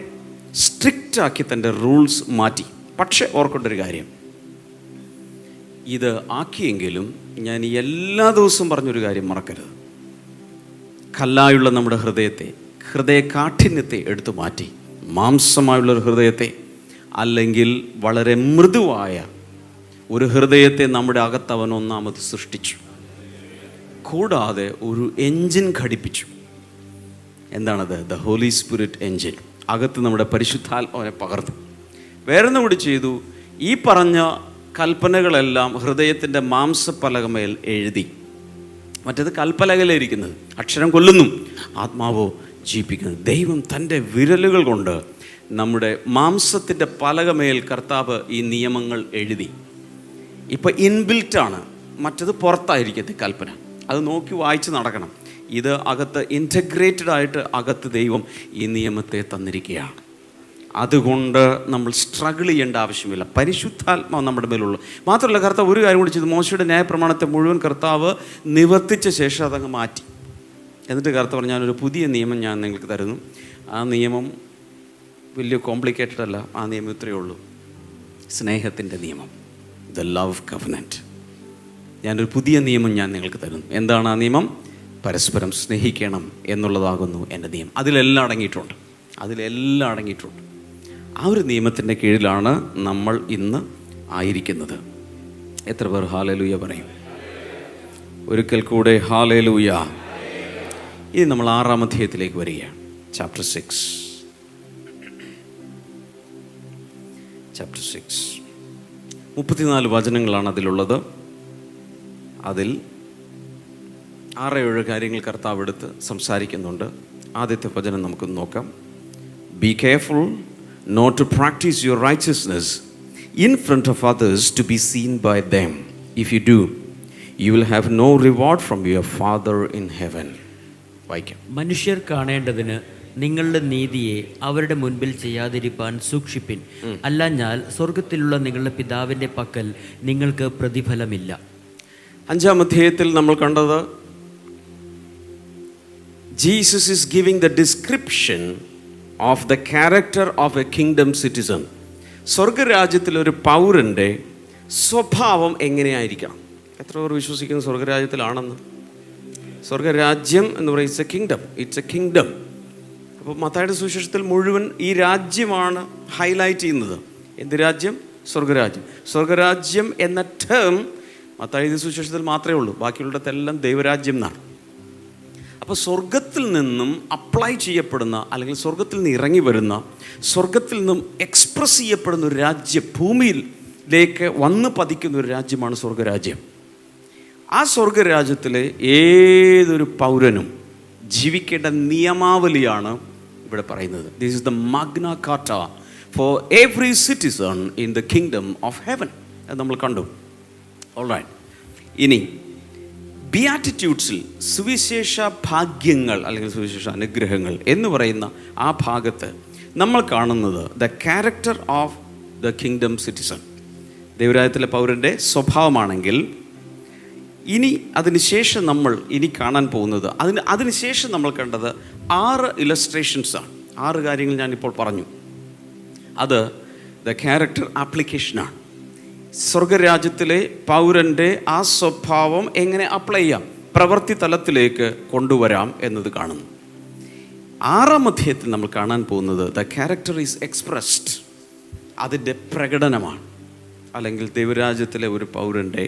സ്ട്രിക്റ്റാക്കി തൻ്റെ റൂൾസ് മാറ്റി. പക്ഷേ ഓർക്കേണ്ടൊരു കാര്യം, ഇത് ആക്കിയെങ്കിലും ഞാൻ എല്ലാ ദിവസവും പറഞ്ഞൊരു കാര്യം മറക്കരുത്. കല്ലായുള്ള നമ്മുടെ ഹൃദയ കാഠിന്യത്തെ എടുത്തു മാറ്റി മാംസമായുള്ളൊരു ഹൃദയത്തെ, അല്ലെങ്കിൽ വളരെ മൃദുവായ ഒരു ഹൃദയത്തെ നമ്മുടെ അകത്ത് അവൻ ഒന്നാമത് സൃഷ്ടിച്ചു. കൂടാതെ ഒരു എൻജിൻ ഘടിപ്പിച്ചു. എന്താണത്? The Holy Spirit engine. അകത്ത് നമ്മുടെ പരിശുദ്ധാത്മാവിനെ പകർന്നു. വേറൊന്നും കൂടി ചെയ്തു. ഈ പറഞ്ഞ കൽപ്പനകളെല്ലാം ഹൃദയത്തിൻ്റെ മാംസപ്പലകമേൽ എഴുതി. മറ്റേത് കൽപ്പലകയിലിരിക്കുന്നത് അക്ഷരം കൊല്ലുന്നു, ആത്മാവോ ജീവിപ്പിക്കുന്നു. ദൈവം തൻ്റെ വിരലുകൾ കൊണ്ട് നമ്മുടെ മാംസത്തിൻ്റെ പലകമേൽ കർത്താവ് ഈ നിയമങ്ങൾ എഴുതി. ഇപ്പം ഇൻബിൽറ്റാണ്. മറ്റത് പുറത്തായിരിക്കത്തെ കൽപ്പന. അത് നോക്കി വായിച്ച് നടക്കണം. ഇത് അകത്ത് ഇൻറ്റഗ്രേറ്റഡ് ആയിട്ട് അകത്ത് ദൈവം ഈ നിയമത്തെ തന്നിരിക്കുകയാണ്. അതുകൊണ്ട് നമ്മൾ സ്ട്രഗിൾ ചെയ്യേണ്ട ആവശ്യമില്ല. പരിശുദ്ധാത്മാവ് നമ്മുടെ മേലുള്ളൂ. മാത്രമല്ല, കർത്താവ് ഒരു കാര്യം കൂടി ചെയ്തു. മോശയുടെ ന്യായപ്രമാണത്തെ മുഴുവൻ കർത്താവ് നിവർത്തിച്ച ശേഷം അതങ്ങ് മാറ്റി. എന്നിട്ട് കർത്താവ് പറഞ്ഞു, ഞാനൊരു പുതിയ നിയമം ഞാൻ നിങ്ങൾക്ക് തരുന്നു. ആ നിയമം വലിയ കോംപ്ലിക്കേറ്റഡ് അല്ല. ആ നിയമം ഇത്രയേ ഉള്ളൂ, സ്നേഹത്തിൻ്റെ നിയമം, ദ ലവ് കവനൻറ്റ്. ഞാനൊരു പുതിയ നിയമം ഞാൻ നിങ്ങൾക്ക് തരുന്നു. എന്താണ് ആ നിയമം? പരസ്പരം സ്നേഹിക്കണം എന്നുള്ളതാകുന്നു എൻ്റെ നിയമം. അതിലെല്ലാം അടങ്ങിയിട്ടുണ്ട്. ആ ഒരു നിയമത്തിൻ്റെ കീഴിലാണ് നമ്മൾ ഇന്ന് ആയിരിക്കുന്നത്. എത്ര പേർ ഹാലേലൂയ പറയും? ഒരിക്കൽ കൂടെ ഹാലേലൂയ. ഇനി നമ്മൾ 6-ാം അധ്യായത്തിലേക്ക് വരികയാണ്. ചാപ്റ്റർ 6. 34 വചനങ്ങളാണ് അതിലുള്ളത്. അതിൽ 6-7 കാര്യങ്ങൾ കർത്താവ് എടുത്ത് സംസാരിക്കുന്നുണ്ട്. ആദ്യത്തെ വചനം നമുക്ക് നോക്കാം. Be careful not to practice your righteousness in front of others to be seen by them. If you do, you will have no reward from your Father in heaven. വായിക്കാം. മനുഷ്യർ കാണേണ്ടതിന് നിങ്ങളുടെ നീതിയെ അവരുടെ മുൻപിൽ ചെയ്യാതിരിപ്പാൻ സൂക്ഷിപ്പിൻ. അല്ലാഞ്ഞാൽ സ്വർഗത്തിലുള്ള നിങ്ങളുടെ പിതാവിൻ്റെ പക്കൽ നിങ്ങൾക്ക് പ്രതിഫലമില്ല. 5-ാം അധ്യായത്തിൽ നമ്മൾ കണ്ടത് Jesus is giving the description of the character of a kingdom citizen. സ്വർഗരാജ്യത്തിലൊരു പൗരൻ്റെ സ്വഭാവം എങ്ങനെയായിരിക്കണം? എത്ര പേർ വിശ്വസിക്കുന്നു സ്വർഗരാജ്യത്തിലാണെന്ന്? സ്വർഗരാജ്യം എന്ന് പറയുന്നത് ഇറ്റ്സ് എ കിങ്ഡം. അപ്പോൾ മത്തായിയുടെ സുവിശേഷത്തിൽ മുഴുവൻ ഈ രാജ്യമാണ് ഹൈലൈറ്റ് ചെയ്യുന്നത്. എന്ത് രാജ്യം? സ്വർഗരാജ്യം. സ്വർഗരാജ്യം എന്ന ടേം മത്തായിയുടെ സുവിശേഷത്തിൽ മാത്രമേ ഉള്ളൂ. ബാക്കിയുള്ളിടത്തെല്ലാം ദൈവരാജ്യം എന്നാണ്. അപ്പോൾ സ്വർഗത്തിൽ നിന്നും അപ്ലൈ ചെയ്യപ്പെടുന്ന, അല്ലെങ്കിൽ സ്വർഗത്തിൽ നിന്ന് ഇറങ്ങി വരുന്ന, സ്വർഗത്തിൽ നിന്നും എക്സ്പ്രസ് ചെയ്യപ്പെടുന്ന ഒരു രാജ്യം, ഭൂമിയിലേക്ക് വന്ന് പതിക്കുന്ന ഒരു രാജ്യമാണ് സ്വർഗരാജ്യം. ആ സ്വർഗരാജ്യത്തിലെ ഏതൊരു പൗരനും ജീവിക്കേണ്ട നിയമാവലിയാണ് ഇവിടെ പറയുന്നത്. This is the Magna Carta for every citizen in the kingdom of heaven. അത് നമ്മൾ കണ്ടു. ഓൾറൈറ്റ്. ഇനി ബിയാറ്റിറ്റ്യൂഡ്സിൽ സുവിശേഷ ഭാഗ്യങ്ങൾ അല്ലെങ്കിൽ സുവിശേഷ അനുഗ്രഹങ്ങൾ എന്ന് പറയുന്ന ആ ഭാഗത്ത് നമ്മൾ കാണുന്നത് the character of the kingdom citizen, ദൈവരാജ്യത്തിലെ പൗരൻ്റെ സ്വഭാവമാണെങ്കിൽ, ഇനി അതിനുശേഷം നമ്മൾ ഇനി കാണാൻ പോകുന്നത്, അതിനുശേഷം നമ്മൾ കണ്ടത് 6 ഇലസ്ട്രേഷൻസാണ്. 6 കാര്യങ്ങൾ ഞാനിപ്പോൾ പറഞ്ഞു. അത് ദ ക്യാരക്ടർ ആപ്ലിക്കേഷനാണ്. സ്വർഗരാജ്യത്തിലെ പൗരൻ്റെ ആ സ്വഭാവം എങ്ങനെ അപ്ലൈ ചെയ്യാം, പ്രവൃത്തി തലത്തിലേക്ക് കൊണ്ടുവരാം എന്നത് കാണുന്നു. 6-ാം അധ്യായത്തിൽ നമ്മൾ കാണാൻ പോകുന്നത് ദ ക്യാരക്ടർ ഈസ് എക്സ്പ്രസ്ഡ്, അതിൻ്റെ പ്രകടനമാണ്. അല്ലെങ്കിൽ ദൈവരാജ്യത്തിലെ ഒരു പൗരൻ്റെ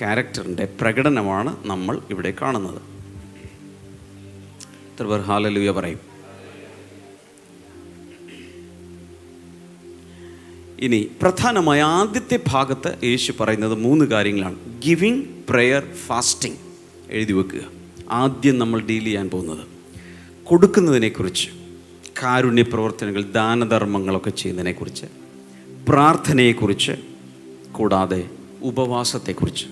ക്യാരക്ടറിൻ്റെ പ്രകടനമാണ് നമ്മൾ ഇവിടെ കാണുന്നത്. എത്ര പേർ ഹല്ലേലൂയ പറയും? ഇനി പ്രധാനമായ ആദ്യത്തെ ഭാഗത്ത് യേശു പറയുന്നത് 3 കാര്യങ്ങളാണ്. Giving, prayer, fasting. എഴുതി വെക്കുക. ആദ്യം നമ്മൾ ഡീൽ ചെയ്യാൻ പോകുന്നത് കൊടുക്കുന്നതിനെക്കുറിച്ച്, കാരുണ്യ പ്രവർത്തനങ്ങൾ, ദാനധർമ്മങ്ങളൊക്കെ ചെയ്യുന്നതിനെക്കുറിച്ച്, പ്രാർത്ഥനയെക്കുറിച്ച്, കൂടാതെ ഉപവാസത്തെക്കുറിച്ച്.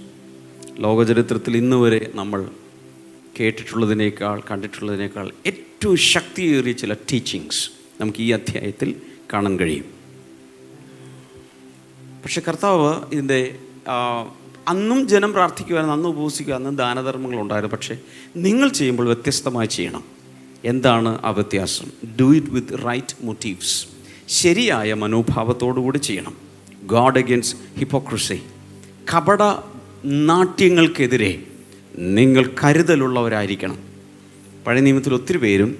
ലോകചരിത്രത്തിൽ ഇന്ന് വരെ നമ്മൾ കേട്ടിട്ടുള്ളതിനേക്കാൾ കണ്ടിട്ടുള്ളതിനേക്കാൾ ഏറ്റവും ശക്തിയേറിയ ചില ടീച്ചിങ്സ് നമുക്ക് ഈ അധ്യായത്തിൽ കാണാൻ കഴിയും. പക്ഷെ കർത്താവ് ഇതിൻ്റെ അന്നും ജനം പ്രാർത്ഥിക്കുവാനും അന്ന് ഉപവസിക്കുക, അന്നും ദാനധർമ്മങ്ങളുണ്ടായിരുന്നു. പക്ഷേ നിങ്ങൾ ചെയ്യുമ്പോൾ വ്യത്യസ്തമായി ചെയ്യണം. എന്താണ് ആ വ്യത്യാസം? Do it with right motives. ശരിയായ മനോഭാവത്തോടുകൂടി ചെയ്യണം. God against hypocrisy. കപട നാട്യങ്ങൾക്കെതിരെ നിങ്ങൾ കരുതലുള്ളവരായിരിക്കണം. പഴയ നിയമത്തിൽ ഒത്തിരി പേരും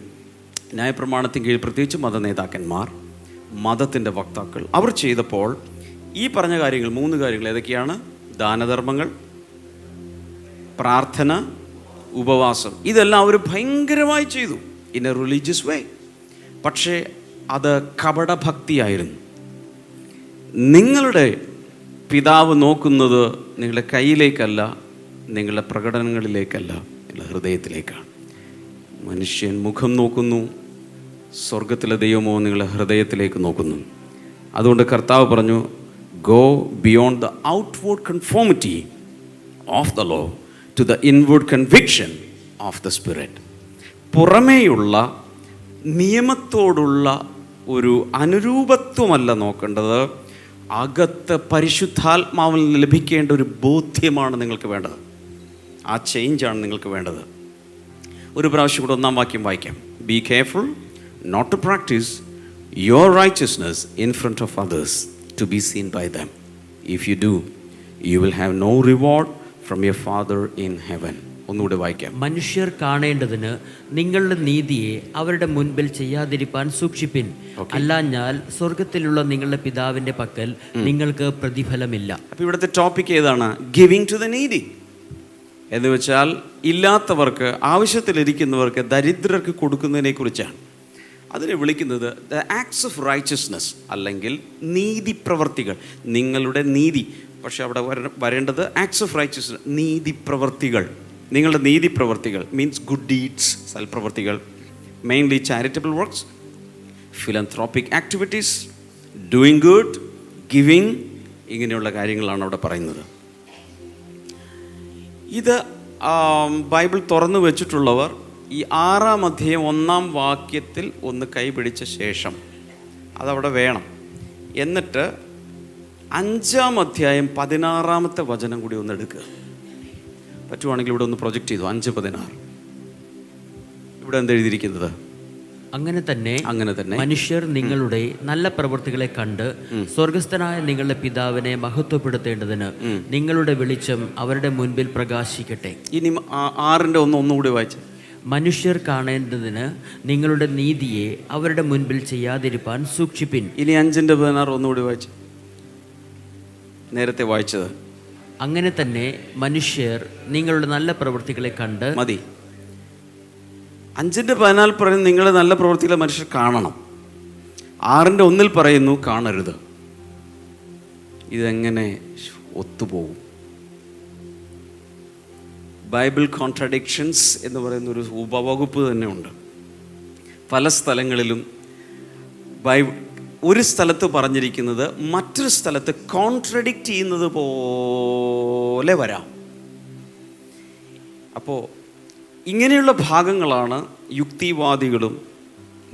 ന്യായപ്രമാണത്തിന് കീഴിൽ, പ്രത്യേകിച്ച് മത നേതാക്കന്മാർ, മതത്തിൻ്റെ വക്താക്കൾ, അവർ ചെയ്തപ്പോൾ ഈ പറഞ്ഞ കാര്യങ്ങൾ, 3 കാര്യങ്ങൾ ഏതൊക്കെയാണ്? ദാനധർമ്മങ്ങൾ, പ്രാർത്ഥന, ഉപവാസം. ഇതെല്ലാം അവർ ഭയങ്കരമായി ചെയ്തു ഇൻ എ റിലീജിയസ് വേ. പക്ഷേ അത് കപടഭക്തിയായിരുന്നു. നിങ്ങളുടെ പിതാവ് നോക്കുന്നത് നിങ്ങളുടെ കയ്യിലേക്കല്ല, നിങ്ങളുടെ പ്രകടനങ്ങളിലേക്കല്ല, നിങ്ങളുടെ ഹൃദയത്തിലേക്കാണ്. മനുഷ്യൻ മുഖം നോക്കുന്നു, സ്വർഗത്തിലെ ദൈവമോ നിങ്ങളുടെ ഹൃദയത്തിലേക്ക് നോക്കുന്നു. അതുകൊണ്ട് കർത്താവ് പറഞ്ഞു, go beyond the outward conformity of the law to the inward conviction of the spirit. പുറമേയുള്ള നിയമത്തോടുള്ള ഒരു അനുരൂപത്വമല്ല നോക്കേണ്ടത്, അകത്ത് പരിശുദ്ധാത്മാവിൽ നിന്ന് ലഭിക്കേണ്ട ഒരു ബോധ്യമാണ് നിങ്ങൾക്ക് വേണ്ടത്. ആ ചേഞ്ചാണ് നിങ്ങൾക്ക് വേണ്ടത്. ഒരു പ്രാവശ്യം കൂടെ 1-ാം വാക്യം വായിക്കാം. Be careful not to practise your righteousness in front of others to be seen by them. If you do, you will have no reward from your Father in heaven. ഒന്നുകൂടെ വായിക്കാം. മനുഷ്യർ കാണേണ്ടതിന് നിങ്ങളുടെ നീതിയെ അവരുടെ മുൻപിൽ ചെയ്യാതിരിപ്പാൻ സൂക്ഷിപ്പിൻ. അല്ലാഞ്ഞാൽ സ്വർഗത്തിലുള്ള നിങ്ങളുടെ പിതാവിന്റെ പക്കൽ നിങ്ങൾക്ക് പ്രതിഫലമില്ല. അപ്പോൾ ഇവിടുത്തെ ടോപ്പിക് ഏതാണ്? Giving to the needy. എന്ന് വെച്ചാൽ ഇല്ലാത്തവർക്ക്, ആവശ്യത്തിലിരിക്കുന്നവർക്ക്, ദരിദ്രർക്ക് കൊടുക്കുന്നതിനെ കുറിച്ചാണ്. അതിനെ വിളിക്കുന്നത് ദ ആക്ട്സ് ഓഫ് റൈച്ചസ്നെസ്, അല്ലെങ്കിൽ നീതി പ്രവർത്തികൾ. നിങ്ങളുടെ നീതി. പക്ഷെ അവിടെ വരേണ്ടത് ആക്ട്സ് ഓഫ് റൈച്ചസ്നെസ്, നീതി പ്രവർത്തികൾ. നിങ്ങളുടെ നീതി പ്രവർത്തികൾ മീൻസ് ഗുഡ് ഡീഡ്സ്, സൽപ്രവർത്തികൾ, mainly charitable works, philanthropic activities, doing good, giving, ഇങ്ങനെയുള്ള കാര്യങ്ങളാണ് അവിടെ പറയുന്നത്. ഇത് ബൈബിൾ തുറന്നു വെച്ചിട്ടുള്ളവർ ഈ 6-ാം അധ്യായം 1-ാം വാക്യത്തിൽ ഒന്ന് കൈപിടിച്ച ശേഷം അതവിടെ വേണം. എന്നിട്ട് 5-ാം അധ്യായം 16-ാമത്തെ വചനം കൂടി ഒന്ന് എടുക്കുക. പറ്റുവാണെങ്കിൽ ഇവിടെ ഒന്ന് പ്രൊജക്റ്റ് ചെയ്തു. 5:16 ഇവിടെ എന്തെഴുതിയിരിക്കുന്നത്? അങ്ങനെ തന്നെ മനുഷ്യർ നിങ്ങളുടെ നല്ല പ്രവൃത്തികളെ കണ്ട് സ്വർഗസ്ഥനായ നിങ്ങളുടെ പിതാവിനെ മഹത്വപ്പെടുത്തേണ്ടതിന് നിങ്ങളുടെ വെളിച്ചം അവരുടെ മുൻപിൽ പ്രകാശിക്കട്ടെ. ഇനി 6-ന്റെ ഒന്നുകൂടി വായിച്ച്. മനുഷ്യർ കാണേണ്ടതിന് നിങ്ങളുടെ നീതിയെ അവരുടെ മുൻപിൽ ചെയ്യാതിരിപ്പാൻ സൂക്ഷിപ്പിൻ. ഇനി 5:16 ഒന്നുകൂടി വായിച്ച്. നേരത്തെ വായിച്ചത്. അങ്ങനെ തന്നെ മനുഷ്യർ നിങ്ങളുടെ നല്ല പ്രവൃത്തികളെ കണ്ട് മതി. 5:14 പറയുന്നു നിങ്ങളുടെ നല്ല പ്രവൃത്തികളെ മനുഷ്യർ കാണണം. 6:1 പറയുന്നു കാണരുത്. ഇതെങ്ങനെ ഒത്തുപോകും? ബൈബിൾ കോൺട്രഡിക്ഷൻസ് എന്ന് പറയുന്നൊരു ഉപവകുപ്പ് തന്നെ ഉണ്ട്. പല സ്ഥലങ്ങളിലും ഒരു സ്ഥലത്ത് പറഞ്ഞിരിക്കുന്നത് മറ്റൊരു സ്ഥലത്ത് കോൺട്രഡിക്റ്റ് ചെയ്യുന്നത് പോലെ വരാം. അപ്പോൾ ഇങ്ങനെയുള്ള ഭാഗങ്ങളാണ് യുക്തിവാദികളും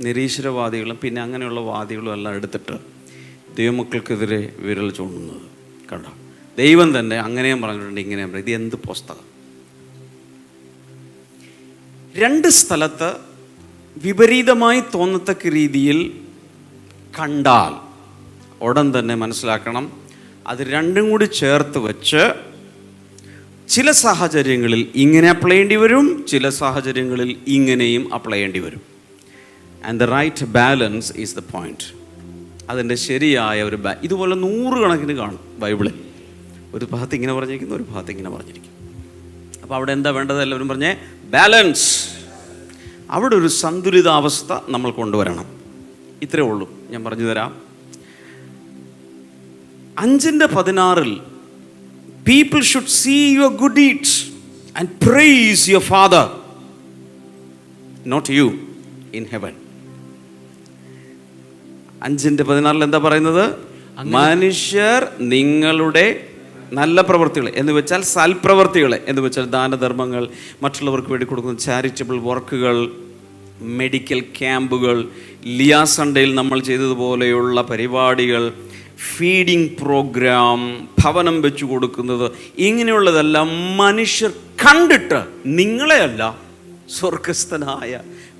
നിരീശ്വരവാദികളും പിന്നെ അങ്ങനെയുള്ള വാദികളും എല്ലാം എടുത്തിട്ട് ദൈവമക്കൾക്കെതിരെ വിരൽ ചൂണ്ടുന്നത് കണ്ടോ. ദൈവം തന്നെ അങ്ങനെയും പറഞ്ഞിട്ടുണ്ട്, ഇങ്ങനെയും പറഞ്ഞു. ഇത് എന്ത് പുസ്തകം? 2 സ്ഥലത്ത് വിപരീതമായി തോന്നത്തക്ക രീതിയിൽ കണ്ടാൽ ഉടൻ തന്നെ മനസ്സിലാക്കണം, അത് രണ്ടും കൂടി ചേർത്ത് വെച്ച് ചില സാഹചര്യങ്ങളിൽ ഇങ്ങനെ അപ്ലൈ ചെയ്യേണ്ടി വരും, ചില സാഹചര്യങ്ങളിൽ ഇങ്ങനെയും അപ്ലൈ ചെയ്യേണ്ടി വരും. And the right balance is the point. അതിൻ്റെ ശരിയായ ഒരു ഇതുപോലെ 100 കണക്കിന് കാണും ബൈബിളിൽ. ഒരു ഭാഗത്ത് ഇങ്ങനെ പറഞ്ഞിരിക്കുന്നു, ഒരു ഭാഗത്ത് ഇങ്ങനെ പറഞ്ഞിരിക്കും. അപ്പോൾ അവിടെ എന്താ വേണ്ടത്? എല്ലാവരും പറഞ്ഞേ ബാലൻസ്. അവിടെ ഒരു സന്തുലിതാവസ്ഥ നമ്മൾ കൊണ്ടുവരണം. ഇത്രേ ഉള്ളൂ, ഞാൻ പറഞ്ഞു തരാം. 5:16 people should see your good deeds and praise your Father, not you, in heaven. 5:16 എന്താ പറയുന്നത്? മനുഷ്യർ നിങ്ങളുടെ നല്ല പ്രവൃത്തികളെ എന്ന് വെച്ചാൽ സൽപ്രവൃത്തികളെ എന്ന് വെച്ചാൽ ദാനധർമ്മങ്ങൾ, മറ്റുള്ളവർക്ക് വേണ്ടി കൊടുക്കുന്ന ചാരിറ്റബിൾ വർക്കുകൾ, മെഡിക്കൽ ക്യാമ്പുകൾ, ലിയാ സൺഡേയിൽ നമ്മൾ ചെയ്തതുപോലെയുള്ള പരിപാടികൾ, ഫീഡിംഗ് പ്രോഗ്രാം, ഭവനം വെച്ചു കൊടുക്കുന്നത്, ഇങ്ങനെയുള്ളതെല്ലാം മനുഷ്യർ കണ്ടിട്ട് നിങ്ങളെയല്ല സ്വർഗസ്ഥനായ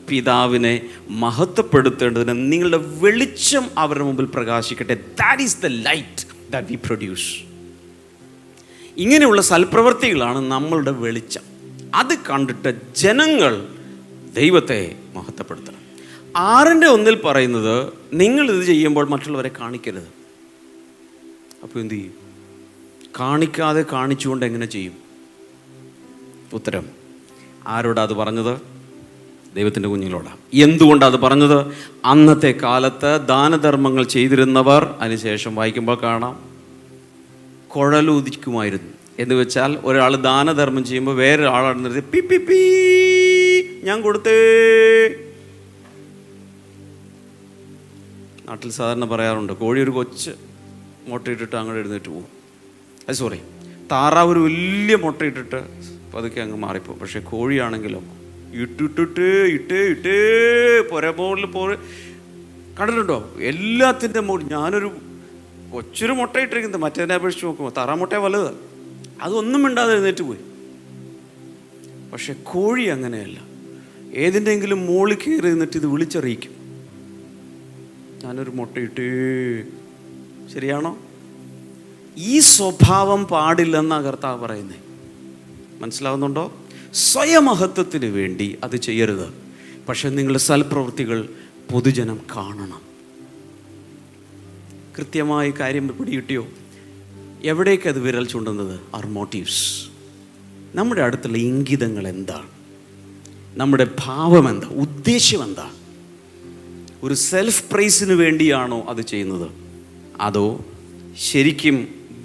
പിതാവിനെ മഹത്വപ്പെടുത്തേണ്ടതിന് നിങ്ങളുടെ വെളിച്ചം അവരുടെ മുമ്പിൽ പ്രകാശിക്കട്ടെ. That is the light that we produce. ഇങ്ങനെയുള്ള സൽപ്രവൃത്തികളാണ് നമ്മളുടെ വെളിച്ചം. അത് കണ്ടിട്ട് ജനങ്ങൾ ദൈവത്തെ മഹത്വപ്പെടുത്തണം. 6:1 പറയുന്നത് നിങ്ങളിത് ചെയ്യുമ്പോൾ മറ്റുള്ളവരെ കാണിക്കരുത്. അപ്പോൾ എന്തു ചെയ്യും? കാണിക്കാതെ കാണിച്ചുകൊണ്ട് എങ്ങനെ ചെയ്യും? ഉത്തരം, ആരോടാ അത് പറഞ്ഞത്? ദൈവത്തിൻ്റെ കുഞ്ഞുങ്ങളോടാണ്. എന്തുകൊണ്ടാണ് അത് പറഞ്ഞത്? അന്നത്തെ കാലത്ത് ദാനധർമ്മങ്ങൾ ചെയ്തിരുന്നവർ അതിനുശേഷം വായിക്കുമ്പോൾ കാണാം കുഴലൂതിക്കുമായിരുന്നു. എന്ന് വെച്ചാൽ ഒരാൾ ദാനധർമ്മം ചെയ്യുമ്പോൾ വേറൊരാളാണ് നിർത്തി പി പി പി ഞാൻ കൊടുത്തേ. നാട്ടിൽ സാധാരണ പറയാറുണ്ട്, കോഴി ഒരു കൊച്ച് മുട്ടയിട്ടിട്ട് അങ്ങോട്ട് എഴുന്നേറ്റ് പോകും. സോറി, താറാവ് ഒരു വലിയ മുട്ടയിട്ടിട്ട് പതുക്കെ അങ്ങ് മാറിപ്പോകും. പക്ഷെ കോഴിയാണെങ്കിലോ ഇട്ടേ പുരമോളിൽ കണ്ടിട്ടുണ്ടോ? എല്ലാത്തിൻ്റെ മുകളിൽ ഞാനൊരു കൊച്ചൊരു മുട്ട ഇട്ടിരിക്കുന്നത് മറ്റേതിനെ അപേക്ഷിച്ച് നോക്കുമ്പോൾ താറാമുട്ട വലുത്, അതൊന്നും മിണ്ടാതെ എഴുന്നേറ്റ് പോയി. പക്ഷെ കോഴി അങ്ങനെയല്ല, ഏതിൻ്റെങ്കിലും മോളിൽ കയറി നിന്നിട്ട് ഇത് വിളിച്ചറിയിക്കും, ഞാനൊരു മുട്ടയിട്ടേ. ശരിയാണോ? ഈ സ്വഭാവം പാടില്ലെന്നാണ് കർത്താവ് പറയുന്നത്. മനസ്സിലാവുന്നുണ്ടോ? സ്വയമഹത്വത്തിന് വേണ്ടി അത് ചെയ്യരുത്. പക്ഷെ നിങ്ങളുടെ സൽപ്രവൃത്തികൾ പൊതുജനം കാണണം. കൃത്യമായി കാര്യം പിടികിട്ടിയോ? എവിടേക്ക് അത് വിരൽ ചൂണ്ടുന്നത്? Our motives. നമ്മുടെ അടുത്തുള്ള ഇംഗിതങ്ങൾ എന്താണ്? നമ്മുടെ ഭാവം എന്താ? ഉദ്ദേശ്യം എന്താ? ഒരു സെൽഫ് പ്രൈസിന് വേണ്ടിയാണോ അത് ചെയ്യുന്നത്? അതോ ശരിക്കും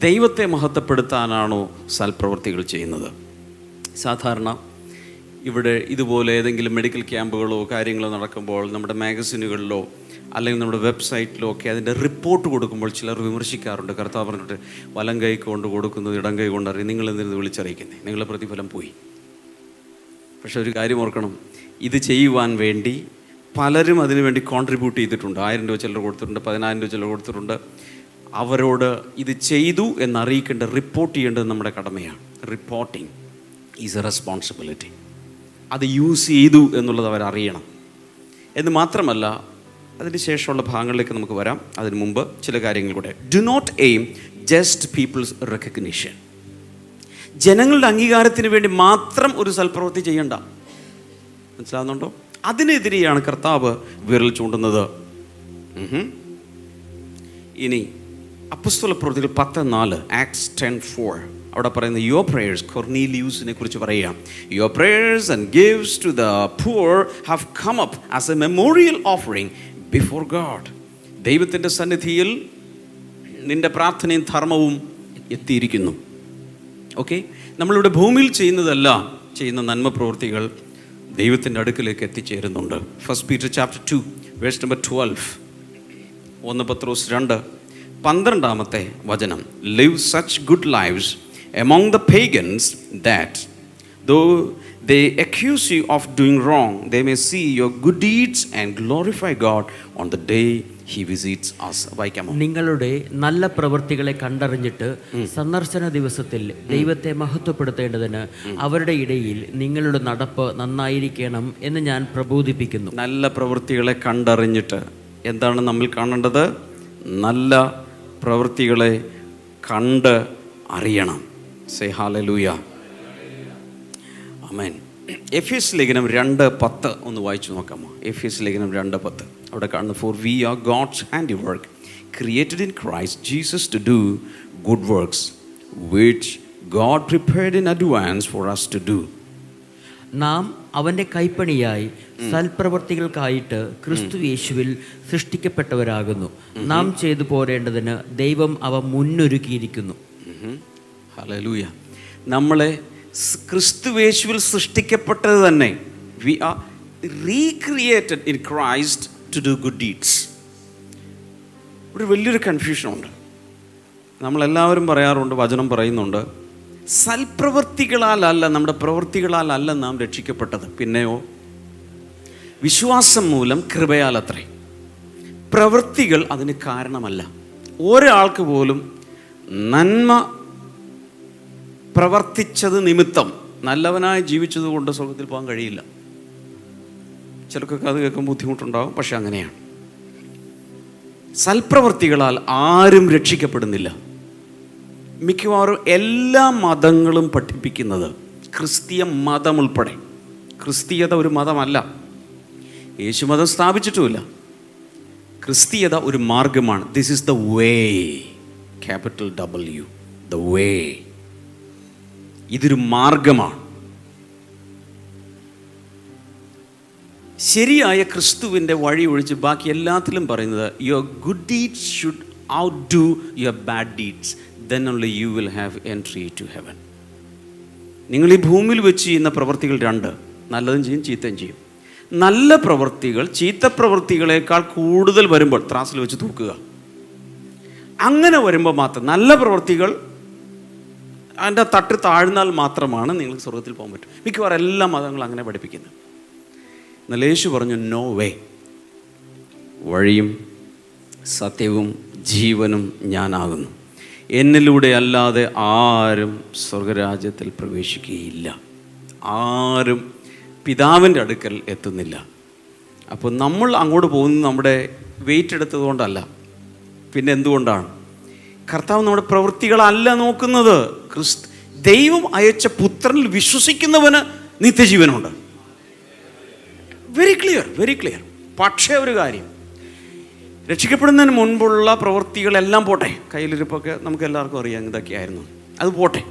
ദൈവത്തെ മഹത്വപ്പെടുത്താനാണോ സൽപ്രവൃത്തികൾ ചെയ്യുന്നത്? സാധാരണ ഇവിടെ ഇതുപോലെ ഏതെങ്കിലും മെഡിക്കൽ ക്യാമ്പുകളോ കാര്യങ്ങളോ നടക്കുമ്പോൾ നമ്മുടെ മാഗസിനുകളിലോ അല്ലെങ്കിൽ നമ്മുടെ വെബ്സൈറ്റിലോ ഒക്കെ അതിൻ്റെ റിപ്പോർട്ട് കൊടുക്കുമ്പോൾ ചിലർ വിമർശിക്കാറുണ്ട്. കർത്താവ് പറഞ്ഞിട്ട് വലം കൈ കൊണ്ട് കൊടുക്കുന്നത് ഇടം കൈ കൊണ്ടറിയും, നിങ്ങൾ എന്തിനു വിളിച്ചറിയിക്കുന്നത്, നിങ്ങളുടെ പ്രതിഫലം പോയി. പക്ഷെ ഒരു കാര്യം ഓർക്കണം, ഇത് ചെയ്യുവാൻ വേണ്ടി പലരും അതിനുവേണ്ടി കോൺട്രിബ്യൂട്ട് ചെയ്തിട്ടുണ്ട്. 1000 രൂപ ചിലർ കൊടുത്തിട്ടുണ്ട്, 10,000 രൂപ ചിലർ കൊടുത്തിട്ടുണ്ട്. അവരോട് ഇത് ചെയ്തു എന്നറിയിക്കേണ്ട, റിപ്പോർട്ട് ചെയ്യേണ്ടത് നമ്മുടെ കടമയാണ്. Reporting is A responsibility. അത് യൂസ് ചെയ്തു എന്നുള്ളത് അവരറിയണം. എന്ന് മാത്രമല്ല, അതിന് ശേഷമുള്ള ഭാഗങ്ങളിലേക്ക് നമുക്ക് വരാം. അതിന് മുമ്പ് ചില കാര്യങ്ങൾ കൂടെ. Do not aim just people's recognition. ജനങ്ങളുടെ അംഗീകാരത്തിന് വേണ്ടി മാത്രം ഒരു സൽപ്രവൃത്തി ചെയ്യണ്ട. മനസ്സിലാവുന്നുണ്ടോ? അതിനെതിരെയാണ് കർത്താവ് വിരൽ ചൂണ്ടുന്നത്. ഇനി അപ്പോസ്തല പ്രവൃത്തികൾ 10:4, ആക്ട്സ് 10:4. അവിടെ പറയുന്ന യുവർ പ്രേയേഴ്സ്, കൊർണീലിയൂസിനെ കുറിച്ച് പറയുക. Your prayers and gives to the poor have come up as a memorial offering before God. ദൈവത്തിൻ്റെ സന്നിധിയിൽ നിൻ്റെ പ്രാർത്ഥനയും ധർമ്മവും എത്തിയിരിക്കുന്നു. ഓക്കെ, നമ്മളിവിടെ ഭൂമിയിൽ ചെയ്യുന്ന നന്മ പ്രവൃത്തികൾ ദൈവത്തിൻ്റെ അടുക്കിലേക്ക് എത്തിച്ചേരുന്നുണ്ട്. 1 Peter chapter 2 verse number 12, 1 Pathros 2:12 live such good lives among the pagans that though they accuse you of doing wrong, they may see your good deeds and glorify God on the day he visits us. വായിക്കാമോ? നിങ്ങളുടെ നല്ല പ്രവൃത്തികളെ കണ്ടറിഞ്ഞിട്ട് സന്ദർശന ദിവസത്തിൽ ദൈവത്തെ മഹത്വപ്പെടുത്തേണ്ടതിന് അവരുടെ ഇടയിൽ നിങ്ങളുടെ നടപ്പ് നന്നായിരിക്കണം എന്ന് ഞാൻ പ്രബോധിപ്പിക്കുന്നു. നല്ല പ്രവൃത്തികളെ കണ്ടറിഞ്ഞിട്ട് എന്താണ് നമ്മൾ കാണേണ്ടത്? നല്ല പ്രവൃത്തികളെ കണ്ട് അറിയണം. സേ ഹല്ലേലൂയ, ആമേൻ. എഫേസ്യ ലേഖനം 2:10 ഒന്ന് വായിച്ചു നോക്കാമോ? എഫേസ്യ ലേഖനം 2:10 അവിടെ കാണുന്നു, for we are God's handiwork created in Christ Jesus to do good works which God prepared in advance for us to do. നാം അവൻ്റെ കൈപ്പണിയായി സൽപ്രവർത്തികൾക്കായിട്ട് ക്രിസ്തു യേശുവിൽ സൃഷ്ടിക്കപ്പെട്ടവരാകുന്നു. നാം ചെയ്തു പോരേണ്ടതിന് ദൈവം അവ മുന്നൊരുക്കിയിരിക്കുന്നു. ഹല്ലേലൂയ. നമ്മളെ ക്രിസ്തുവേശുവിൽ സൃഷ്ടിക്കപ്പെട്ടത് തന്നെ, we are recreated in Christ to do good deeds. ഒരു വലിയൊരു കൺഫ്യൂഷനുണ്ട്. നമ്മളെല്ലാവരും പറയാറുണ്ട്, വചനം പറയുന്നുണ്ട്, സൽപ്രവൃത്തികളാലല്ല, നമ്മുടെ പ്രവൃത്തികളാലല്ല നാം രക്ഷിക്കപ്പെട്ടത്, പിന്നെയോ വിശ്വാസം മൂലം കൃപയാലത്രേ. പ്രവൃത്തികൾ അതിന് കാരണമല്ല. ഒരാൾക്ക് പോലും നന്മ പ്രവർത്തിച്ചത് നിമിത്തം, നല്ലവനായി ജീവിച്ചതുകൊണ്ട് സ്വർഗത്തിൽ പോകാൻ കഴിയില്ല. ചിലർക്കൊക്കെ അത് കേൾക്കുമ്പോൾ ബുദ്ധിമുട്ടുണ്ടാകും, പക്ഷെ അങ്ങനെയാണ്. സൽപ്രവൃത്തികളാൽ ആരും രക്ഷിക്കപ്പെടുന്നില്ല. മിക്കവാറും എല്ലാ മതങ്ങളും പഠിപ്പിക്കുന്നത്, ക്രിസ്തീയ മതം ഉൾപ്പെടെ, ക്രിസ്തീയത ഒരു മതമല്ല, യേശുമതം സ്ഥാപിച്ചിട്ടുമില്ല. ക്രിസ്തീയത ഒരു മാർഗമാണ്. This is the way, capital W, the way. ഇതൊരു മാർഗമാണ്. ശരിയായ ക്രിസ്തുവിൻ്റെ വഴി ഒഴിച്ച് ബാക്കി എല്ലാത്തിലും പറയുന്നത്, your good deeds should out do your bad deeds, then only you will have entry to heaven. നിങ്ങൾ ഈ ഭൂമിയിൽ വെച്ച് ചെയ്യുന്ന പ്രവൃത്തികൾ രണ്ട്, നല്ലതും ചെയ്യും ചീത്തയും ചെയ്യും. നല്ല പ്രവൃത്തികൾ ചീത്ത പ്രവൃത്തികളേക്കാൾ കൂടുതൽ വരുമ്പോൾ ത്രാസിൽ വെച്ച് തൂക്കുക. അങ്ങനെ വരുമ്പോൾ മാത്രം നല്ല പ്രവൃത്തികൾ അതിൻ്റെ തട്ട് താഴ്ന്നാൽ മാത്രമാണ് നിങ്ങൾക്ക് സ്വർഗത്തിൽ പോകാൻ പറ്റും. മിക്കവാറും എല്ലാ മതങ്ങളും അങ്ങനെ പഠിപ്പിക്കുന്നത്. എന്നാൽ യേശു പറഞ്ഞു, നോ വേ, വഴിയും സത്യവും ജീവനും ഞാനാകുന്നു, എന്നിലൂടെ അല്ലാതെ ആരും സ്വർഗരാജ്യത്തിൽ പ്രവേശിക്കുകയില്ല, ആരും പിതാവിൻ്റെ അടുക്കൽ എത്തുന്നില്ല. അപ്പോൾ നമ്മൾ അങ്ങോട്ട് പോകുന്നത് നമ്മുടെ വെയിറ്റ് എടുത്തത് കൊണ്ടല്ല, പിന്നെ എന്തുകൊണ്ടാണ്? കർത്താവ് നമ്മുടെ പ്രവൃത്തികളല്ല നോക്കുന്നത്. ദൈവം അയച്ച പുത്രനിൽ വിശ്വസിക്കുന്നവന് നിത്യജീവനുണ്ട്. Very clear, very clear. പക്ഷേ ഒരു കാര്യം, രക്ഷിക്കപ്പെടുന്നതിന് മുൻപുള്ള പ്രവൃത്തികളെല്ലാം പോട്ടെ, കയ്യിലിരിപ്പൊക്കെ നമുക്ക് എല്ലാവർക്കും അറിയാം ഇതൊക്കെയായിരുന്നു, അത് പോട്ടെ.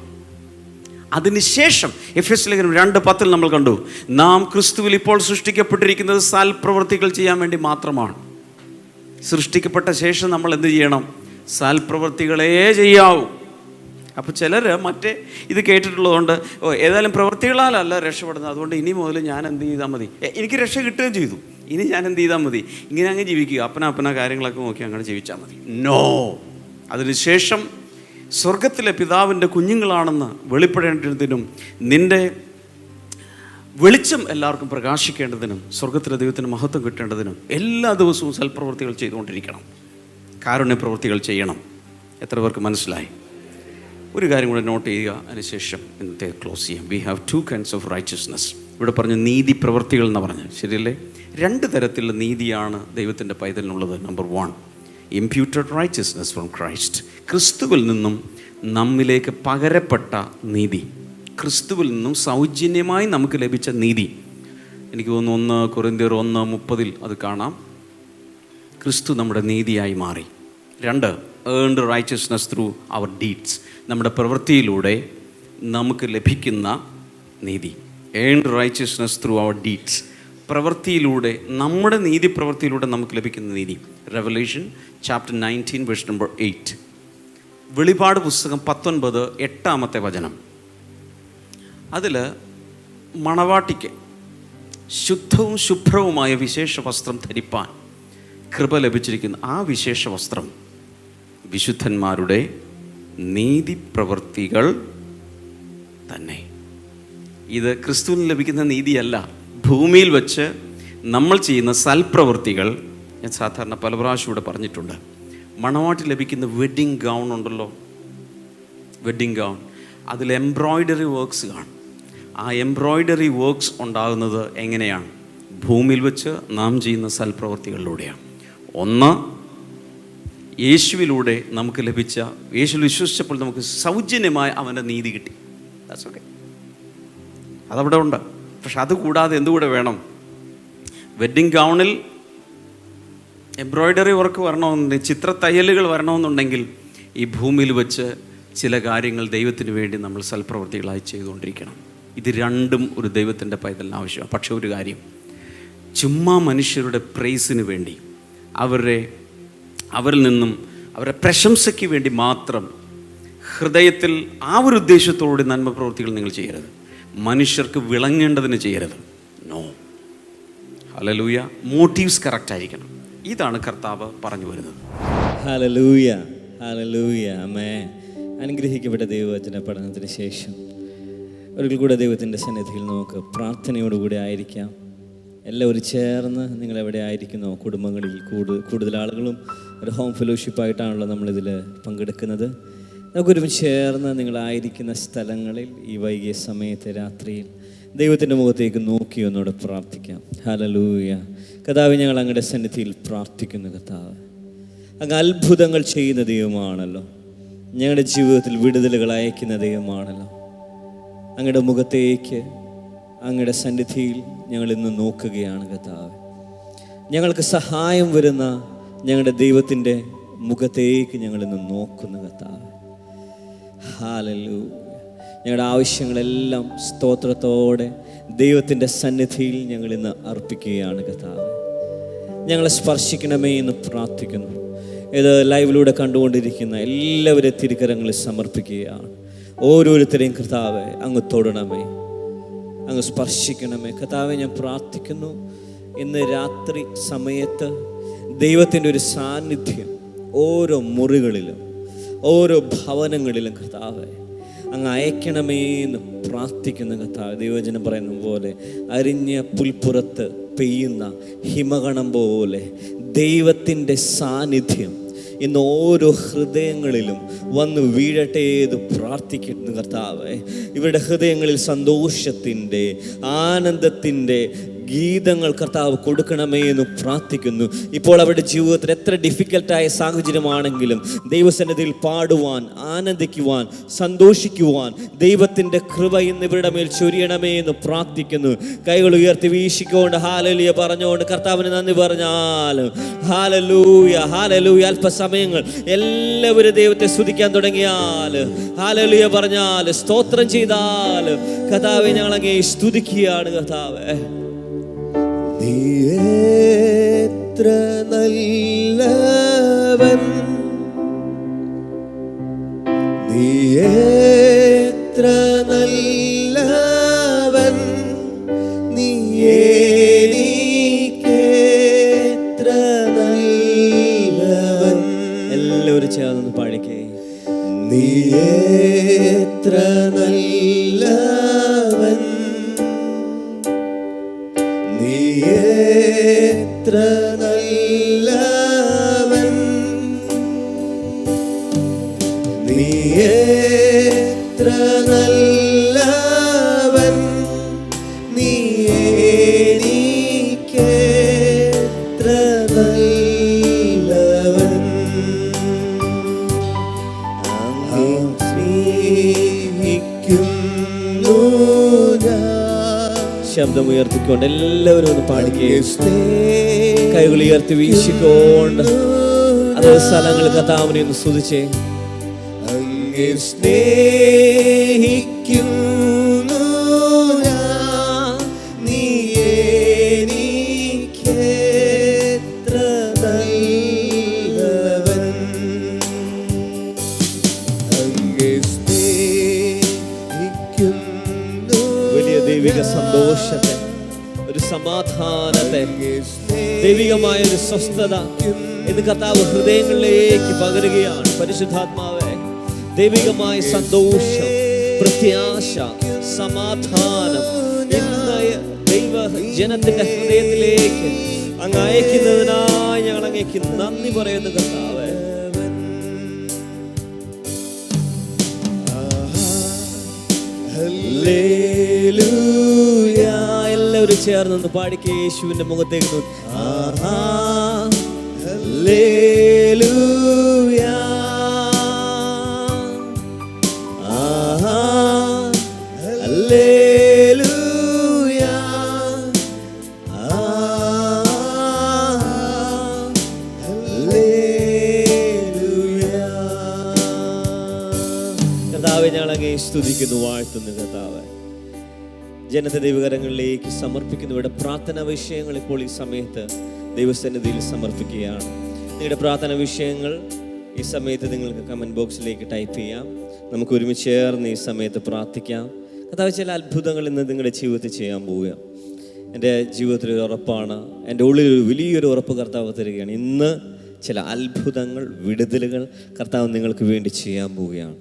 അതിനുശേഷം എഫേസ്യ ലേഖനം 2:10 നമ്മൾ കണ്ടു, നാം ക്രിസ്തുവിൽ ഇപ്പോൾ സൃഷ്ടിക്കപ്പെട്ടിരിക്കുന്നത് സൽപ്രവൃത്തികൾ ചെയ്യാൻ വേണ്ടി മാത്രമാണ്. സൃഷ്ടിക്കപ്പെട്ട ശേഷം നമ്മൾ എന്ത് ചെയ്യണം? സൽപ്രവൃത്തികളേ ചെയ്യാവൂ. അപ്പോൾ ചിലർ മറ്റേ ഇത് കേട്ടിട്ടുള്ളതുകൊണ്ട്, ഏതായാലും പ്രവൃത്തികളാലല്ല രക്ഷപ്പെടുന്നത്, അതുകൊണ്ട് ഇനി മുതൽ ഞാൻ എന്ത് ചെയ്താൽ മതി, എനിക്ക് രക്ഷ കിട്ടുകയും ചെയ്തു, ഇനി ഞാൻ എന്ത് ചെയ്താൽ മതി, ഇങ്ങനെ അങ്ങ് ജീവിക്കുക, അപ്പന കാര്യങ്ങളൊക്കെ നോക്കി അങ്ങനെ ജീവിച്ചാൽ മതി. നോ. അതിനുശേഷം സ്വർഗത്തിലെ പിതാവിൻ്റെ കുഞ്ഞുങ്ങളാണെന്ന് വെളിപ്പെടേണ്ടതിനും നിൻ്റെ വെളിച്ചം എല്ലാവർക്കും പ്രകാശിക്കേണ്ടതിനും സ്വർഗത്തിലെ ദൈവത്തിന് മഹത്വം കിട്ടേണ്ടതിനും എല്ലാ ദിവസവും സൽപ്രവൃത്തികൾ ചെയ്തുകൊണ്ടിരിക്കണം, കാരുണ്യ പ്രവൃത്തികൾ ചെയ്യണം. എത്ര പേർക്ക് മനസ്സിലായി? ഒരു കാര്യം കൂടെ നോട്ട് ചെയ്യുക, അതിനുശേഷം ഇന്നത്തെ ക്ലോസ് ചെയ്യാം. We have 2 kinds of righteousness. ഇവിടെ പറഞ്ഞു നീതി പ്രവൃത്തികൾ എന്ന് പറഞ്ഞു, ശരിയല്ലേ? 2 തരത്തിലുള്ള നീതിയാണ് ദൈവത്തിൻ്റെ പൈതലിനുള്ളത്. Number 1, imputed righteousness from Christ, ക്രിസ്തുവിൽ നിന്നും നമ്മിലേക്ക് പകരപ്പെട്ട നീതി, ക്രിസ്തുവിൽ നിന്നും സൗജന്യമായി നമുക്ക് ലഭിച്ച നീതി. എനിക്ക് തോന്നുന്നു 1 കൊരിന്ത്യർ 1:30 അത് കാണാം. ക്രിസ്തു നമ്മുടെ നീതിയായി മാറി. 2, earned righteousness through our deeds. നമ്മുടെ പ്രവൃത്തിയിലൂടെ നമുക്ക് ലഭിക്കുന്ന നീതി. Earned righteousness through our deeds. പ്രവൃത്തിയിലൂടെ, നമ്മുടെ നീതി പ്രവൃത്തിയിലൂടെ നമുക്ക് ലഭിക്കുന്ന നീതി. Revelation chapter 19 verse number 8. വെളിപാട് പുസ്തകം 19 8-ാമത്തെ വചനം. അതിൽ മണവാട്ടിക്ക് ശുദ്ധവും ശുഭ്രവുമായ വിശേഷ വസ്ത്രം ധരിപ്പാൻ കൃപ ലഭിച്ചിരിക്കുന്ന ആ വിശേഷ വസ്ത്രം വിശുദ്ധന്മാരുടെ നീതി പ്രവൃത്തികൾ തന്നെ. ഇത് ക്രിസ്തുവിന് ലഭിക്കുന്ന നീതിയല്ല. ഭൂമിയിൽ വെച്ച് നമ്മൾ ചെയ്യുന്ന സൽപ്രവൃത്തികൾ. ഞാൻ സാധാരണ പല പ്രാവശ്യം ഇവിടെ പറഞ്ഞിട്ടുണ്ട്, മണവാട്ടി ലഭിക്കുന്ന വെഡ്ഡിങ് ഗൗൺ ഉണ്ടല്ലോ, വെഡ്ഡിങ് ഗൗൺ, അതിൽ എംബ്രോയ്ഡറി വർക്ക്സ് കാണും. ആ എംബ്രോയ്ഡറി വർക്ക്സ് ഉണ്ടാകുന്നത് എങ്ങനെയാണ്? ഭൂമിയിൽ വെച്ച് നാം ചെയ്യുന്ന സൽപ്രവൃത്തികളിലൂടെയാണ്. ഒന്ന്, യേശുവിലൂടെ നമുക്ക് ലഭിച്ച, യേശുവിൽ വിശ്വസിച്ചപ്പോൾ നമുക്ക് സൗജന്യമായി അവൻ്റെ നീതി കിട്ടി. ദാറ്റ്സ് ഓക്കെ, അതവിടെ ഉണ്ട്. പക്ഷെ അതുകൂടാതെ എന്തുകൂടെ വേണം? വെഡ്ഡിങ് ഗൗണിൽ എംബ്രോയ്ഡറി വർക്ക് വരണമെന്നുണ്ടെങ്കിൽ, ചിത്രത്തയ്യലുകൾ വരണമെന്നുണ്ടെങ്കിൽ ഈ ഭൂമിയിൽ വെച്ച് ചില കാര്യങ്ങൾ ദൈവത്തിന് വേണ്ടി നമ്മൾ സൽപ്രവൃത്തികളായി ചെയ്തുകൊണ്ടിരിക്കണം. ഇത് രണ്ടും ഒരു ദൈവത്തിൻ്റെ പൈതലിന് ആവശ്യമാണ്. പക്ഷെ ഒരു കാര്യം, ചുമ്മാ മനുഷ്യരുടെ പ്രൈസിന് വേണ്ടി, അവരിൽ നിന്നും അവരുടെ പ്രശംസയ്ക്ക് വേണ്ടി മാത്രം ഹൃദയത്തിൽ ആ ഒരു ഉദ്ദേശത്തോടെ നന്മ പ്രവൃത്തികൾ നിങ്ങൾ ചെയ്യരുത്. മനുഷ്യർക്ക് വിളങ്ങേണ്ടതിന് ചെയ്യരുത്. നോ. ഹല്ലേലൂയ. മോട്ടീവ്സ് കറക്റ്റ് ആയിരിക്കണം. ഇതാണ് കർത്താവ് പറഞ്ഞു വരുന്നത്. ഹല്ലേലൂയ, ഹല്ലേലൂയ. ആമേൻ. അനുഗ്രഹിക്കപ്പെട്ട ദൈവവചന പഠനത്തിന് ശേഷം ഒരിക്കൽ കൂടെ ദൈവത്തിൻ്റെ സന്നിധിയിൽ നമുക്ക് പ്രാർത്ഥനയോടുകൂടി ആയിരിക്കാം. എല്ലാവരും ചേർന്ന് നിങ്ങളെവിടെ ആയിരിക്കുന്നോ, കുടുംബങ്ങളിൽ കൂടുതൽ ആളുകളും ഒരു ഹോം ഫെലോഷിപ്പായിട്ടാണല്ലോ നമ്മളിതിൽ പങ്കെടുക്കുന്നത്. നമുക്കൊരുമിച്ച് ചേർന്ന് നിങ്ങളായിരിക്കുന്ന സ്ഥലങ്ങളിൽ ഈ വൈകിയ സമയത്ത് രാത്രിയിൽ ദൈവത്തിൻ്റെ മുഖത്തേക്ക് നോക്കി ഒന്നോടെ പ്രാർത്ഥിക്കാം. ഹല്ലേലൂയ. കർത്താവേ, ഞങ്ങൾ അങ്ങയുടെ സന്നിധിയിൽ പ്രാർത്ഥിക്കുന്നു. കർത്താവ്, അങ്ങ് അത്ഭുതങ്ങൾ ചെയ്യുന്ന ദൈവമാണല്ലോ. ഞങ്ങളുടെ ജീവിതത്തിൽ വിടുതലുകൾ അയക്കുന്ന ദൈവമാണല്ലോ. അങ്ങയുടെ മുഖത്തേക്ക്, അങ്ങയുടെ സന്നിധിയിൽ ഞങ്ങൾ ഇന്ന് നോക്കുകയാണ് കർത്താവ്. ഞങ്ങൾക്ക് സഹായം വരുന്ന ഞങ്ങളുടെ ദൈവത്തിൻ്റെ മുഖത്തേക്ക് ഞങ്ങളിന്ന് നോക്കുന്നു കർത്താവ്. ഹല്ലേലൂയ. ഞങ്ങളുടെ ആവശ്യങ്ങളെല്ലാം സ്തോത്രത്തോടെ ദൈവത്തിൻ്റെ സന്നിധിയിൽ ഞങ്ങളിന്ന് അർപ്പിക്കുകയാണ് കർത്താവ്. ഞങ്ങളെ സ്പർശിക്കണമേ എന്ന് പ്രാർത്ഥിക്കുന്നു. ഇത് ലൈവിലൂടെ കണ്ടുകൊണ്ടിരിക്കുന്ന എല്ലാവരെയും തിരുക്കരങ്ങളിൽ സമർപ്പിക്കുകയാണ്. ഓരോരുത്തരെയും കർത്താവെ അങ്ങ് തൊടണമേ, അങ്ങ് സ്പർശിക്കണമേ. കർത്താവെ, ഞാൻ പ്രാർത്ഥിക്കുന്നു, ഇന്ന് രാത്രി സമയത്ത് ദൈവത്തിൻ്റെ ഒരു സാന്നിധ്യം ഓരോ മുറികളിലും ഓരോ ഭവനങ്ങളിലും കർത്താവെ അങ്ങ് അയക്കണമേ എന്ന് പ്രാർത്ഥിക്കുന്ന കർത്താവ്. ദൈവവചനം പറയുന്ന പോലെ അരിഞ്ഞ പുൽപ്പുറത്ത് പെയ്യുന്ന ഹിമകണം പോലെ ദൈവത്തിൻ്റെ സാന്നിധ്യം ഇന്ന് ഓരോ ഹൃദയങ്ങളിലും വന്ന് വീഴട്ടെ എന്ന് പ്രാർത്ഥിക്കുന്നു കർത്താവേ. ഇവരുടെ ഹൃദയങ്ങളിൽ സന്തോഷത്തിൻ്റെ, ആനന്ദത്തിൻ്റെ ഗീതങ്ങൾ കർത്താവ് കൊടുക്കണമേ എന്ന് പ്രാർത്ഥിക്കുന്നു. ഇപ്പോൾ അവരുടെ ജീവിതത്തിൽ എത്ര ഡിഫിക്കൽട്ടായ സാഹചര്യമാണെങ്കിലും ദൈവസന്നിധിയിൽ പാടുവാൻ, ആനന്ദിക്കുവാൻ, സന്തോഷിക്കുവാൻ ദൈവത്തിൻ്റെ കൃപ ഇന്ന് ഇവരുടെ മേൽ ചൊരിയണമേ എന്ന് പ്രാർത്ഥിക്കുന്നു. കൈകൾ ഉയർത്തി വീശിക്കൊണ്ട് ഹല്ലേലൂയ പറഞ്ഞുകൊണ്ട് കർത്താവിന് നന്ദി പറഞ്ഞാലും ഹല്ലേലൂയ, ഹല്ലേലൂയ. അല്പസമയങ്ങൾ എല്ലാവരും ദൈവത്തെ സ്തുതിക്കാൻ തുടങ്ങിയാൽ, ഹല്ലേലൂയ പറഞ്ഞാൽ, സ്തോത്രം ചെയ്താൽ, കർത്താവെ ഞങ്ങൾ അങ്ങേ സ്തുതിക്കുകയാണ് കർത്താവേ. നീ എത്ര നല്ലവൻ, നീ എത്ര നല്ലവൻ, നീ എനിക്കെത്ര നല്ലവൻ. എല്ലാവരും ചേർന്ന് പാടിക്കേ. നീ എത്ര നല്ലവൻ, നീ എത്ര നല്ലവൻ, നീ എത്ര നല്ലവൻ, നീ എനിക്കെത്ര നല്ലവൻ. അങ്ങേ സ്നേഹിക്കുന്നു ഞാൻ. ശബ്ദം ഉയർത്തിക്കൊണ്ട് എല്ലാവരും ഒന്ന് പാടിക്കേ. കൈകൾ ഉയർത്തി വീശിക്കൊണ്ട് അതേ സ്ഥലങ്ങൾ കർത്താവിനെ ഒന്ന് സ്തുതിച്ചേ. അങ്ങേ സ്നേഹിക്കുന്നു ഞാൻ, നീ എനിക്കെത്ര നല്ലവൻ. അങ്ങേ സ്നേഹിക്കുന്നു വലിയ ദൈവിക സന്തോഷത്തെ, ഒരു സമാധാനത്തെ, ദൈവികമായ ഒരു സ്വസ്ഥത എന്ന് കർത്താവ് ഹൃദയങ്ങളിലേക്ക് പകരുകയാണ്. പരിശുദ്ധാത്മാവേ, ദൈവികമായ സന്തോഷം, പ്രത്യാശ, സമാധാനം ഇന്ന് ദൈവ ജനത്തിന്റെ ഹൃദയത്തിലേക്ക് അങ്ങ് അയക്കുന്നതിനായി ഞങ്ങൾ അങ്ങേക്ക് നന്ദി പറയുന്നു കർത്താവേ. ഹല്ലേലൂയ. എല്ലാവരും ചേർന്ന് പാടിക്കേ, യേശുവിന്റെ മുഖത്തേക്ക് നോക്കി. ആഹാ ഹല്ലേലൂയ, ആഹാ ഹല്ലേലൂയ, ആഹാ ഹല്ലേലൂയ. കർത്താവേ, ഞങ്ങൾ അങ്ങേ സ്തുതിക്കുന്നു, വാഴ്ത്തുന്നു കർത്താവേ. ജനത്തെ ദൈവകരങ്ങളിലേക്ക് സമർപ്പിക്കുന്നു. ഇവിടെ പ്രാർത്ഥനാ വിഷയങ്ങൾ ഇപ്പോൾ ഈ സമയത്ത് ദൈവസന്നിധിയിൽ സമർപ്പിക്കുകയാണ്. നിങ്ങളുടെ പ്രാർത്ഥനാ വിഷയങ്ങൾ ഈ സമയത്ത് നിങ്ങൾക്ക് കമൻറ്റ് ബോക്സിലേക്ക് ടൈപ്പ് ചെയ്യാം. നമുക്ക് ഒരുമിച്ച് ചേർന്ന് ഈ സമയത്ത് പ്രാർത്ഥിക്കാം. കർത്താവ് ചില അത്ഭുതങ്ങൾ ഇന്ന് നിങ്ങളുടെ ജീവിതത്തിൽ ചെയ്യാൻ പോവുക. എൻ്റെ ജീവിതത്തിലൊരു ഉറപ്പാണ്, എൻ്റെ ഉള്ളിലൊരു വലിയൊരു ഉറപ്പ് കർത്താവ് തരികയാണ്. ഇന്ന് ചില അത്ഭുതങ്ങൾ, വിടുതലുകൾ കർത്താവ് നിങ്ങൾക്ക് വേണ്ടി ചെയ്യാൻ പോവുകയാണ്.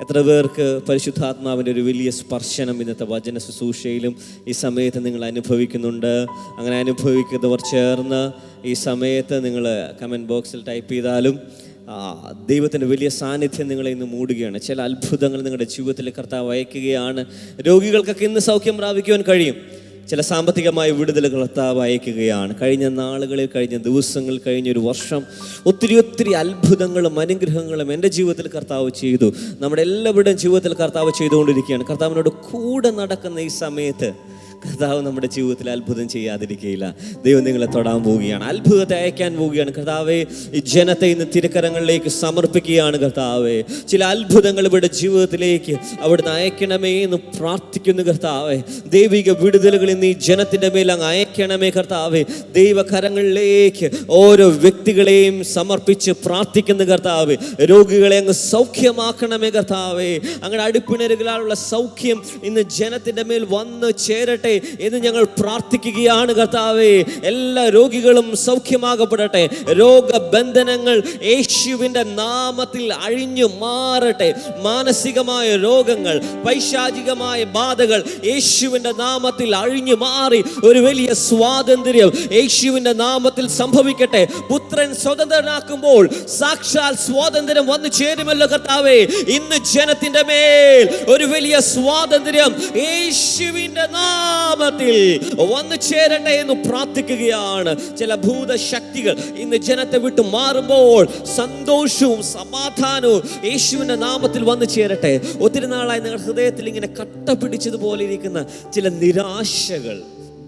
എത്ര പേർക്ക് പരിശുദ്ധാത്മാവിൻ്റെ ഒരു വലിയ സ്പർശനം ഇന്നത്തെ വചന ശുശ്രൂഷയിലും ഈ സമയത്ത് നിങ്ങൾ അനുഭവിക്കുന്നുണ്ട്? അങ്ങനെ അനുഭവിക്കുന്നവർ ചേർന്ന് ഈ സമയത്ത് നിങ്ങൾ കമൻറ്റ് ബോക്സിൽ ടൈപ്പ് ചെയ്താലും ദൈവത്തിൻ്റെ വലിയ സാന്നിധ്യം നിങ്ങളെ ഇന്ന് മൂടുകയാണ്. ചില അത്ഭുതങ്ങൾ നിങ്ങളുടെ ജീവിതത്തിൽ കർത്താവ് അയക്കുകയാണ്. രോഗികൾക്കൊക്കെ ഇന്ന് സൗഖ്യം പ്രാപിക്കുവാൻ കഴിയും. ചില സാമ്പത്തികമായ വിടുതലുകൾ കർത്താവ് അയക്കുകയാണ്. കഴിഞ്ഞ നാളുകളിൽ, കഴിഞ്ഞ ദിവസങ്ങളിൽ, കഴിഞ്ഞൊരു വർഷം ഒത്തിരി അത്ഭുതങ്ങളും അനുഗ്രഹങ്ങളും എൻ്റെ ജീവിതത്തിൽ കർത്താവ് ചെയ്തു. നമ്മുടെ എല്ലാവരുടെയും ജീവിതത്തിൽ കർത്താവ് ചെയ്തുകൊണ്ടിരിക്കുകയാണ്. കർത്താവിനോട് കൂടെ നടക്കുന്ന ഈ സമയത്ത് കർത്താവ് നമ്മുടെ ജീവിതത്തിൽ അത്ഭുതം ചെയ്യാതിരിക്കുകയില്ല. ദൈവം നിങ്ങളെ തൊടാൻ പോവുകയാണ്, അത്ഭുതത്തെ അയക്കാൻ പോവുകയാണ്. കർത്താവേ, ഈ ജനത്തെ ഇന്ന് തിരുക്കരങ്ങളിലേക്ക് സമർപ്പിക്കുകയാണ്. കർത്താവേ, ചില അത്ഭുതങ്ങൾ ഇവിടെ ജീവിതത്തിലേക്ക് അവിടുന്ന് അയക്കണമേ എന്ന് പ്രാർത്ഥിക്കുന്നു. കർത്താവേ, ദൈവിക വിടുതലുകൾ ഇന്ന് ഈ ജനത്തിൻ്റെ മേൽ അങ്ങ് അയക്കണമേ. കർത്താവേ, ദൈവകരങ്ങളിലേക്ക് ഓരോ വ്യക്തികളെയും സമർപ്പിച്ച് പ്രാർത്ഥിക്കുന്നു. കർത്താവേ, രോഗികളെ അങ്ങ് സൗഖ്യമാക്കണമേ. കർത്താവേ, അങ്ങനെ അടുപ്പിണരുകളാലുള്ള സൗഖ്യം ഇന്ന് ജനത്തിൻ്റെ മേൽ വന്ന് ചേരട്ടെ എന്ന് ഞങ്ങൾ പ്രാർത്ഥിക്കുകയാണ്. കർത്താവേ, എല്ലാ രോഗികളും സൗഖ്യമാകപ്പെടട്ടെ. രോഗബന്ധനങ്ങൾ യേശുവിൻ്റെ നാമത്തിൽ അഴിഞ്ഞു മാറട്ടെ. മാനസികമായ രോഗങ്ങൾ, പൈശാചികമായ ബാധകൾ യേശുവിൻ്റെ നാമത്തിൽ അഴിഞ്ഞു മാറി ഒരു വലിയ സ്വാതന്ത്ര്യം യേശുവിൻ്റെ നാമത്തിൽ സംഭവിക്കട്ടെ. പുത്രൻ സ്വതന്ത്രനാക്കുമ്പോൾ സാക്ഷാൽ സ്വാതന്ത്ര്യം വന്നു ചേരുമല്ലോ. കർത്താവേ, ഇന്ന് ജനത്തിൻ്റെ മേൽ ഒരു വലിയ സ്വാതന്ത്ര്യം യേശുവിൻ്റെ നാമത്തിൽ വന്നു ചേരട്ടെ എന്ന് പ്രാർത്ഥിക്കുകയാണ്. ചില ഭൂതശക്തികൾ ഇന്ന് ജനത്തെ വിട്ടു മാറുമ്പോൾ സന്തോഷവും സമാധാനവും യേശുവിൻ്റെ നാമത്തിൽ വന്നു ചേരട്ടെ. ഒത്തിരി നാളായി നിങ്ങളുടെ ഹൃദയത്തിൽ ഇങ്ങനെ കട്ട പിടിച്ചതുപോലെ ഇരിക്കുന്ന ചില നിരാശകൾ,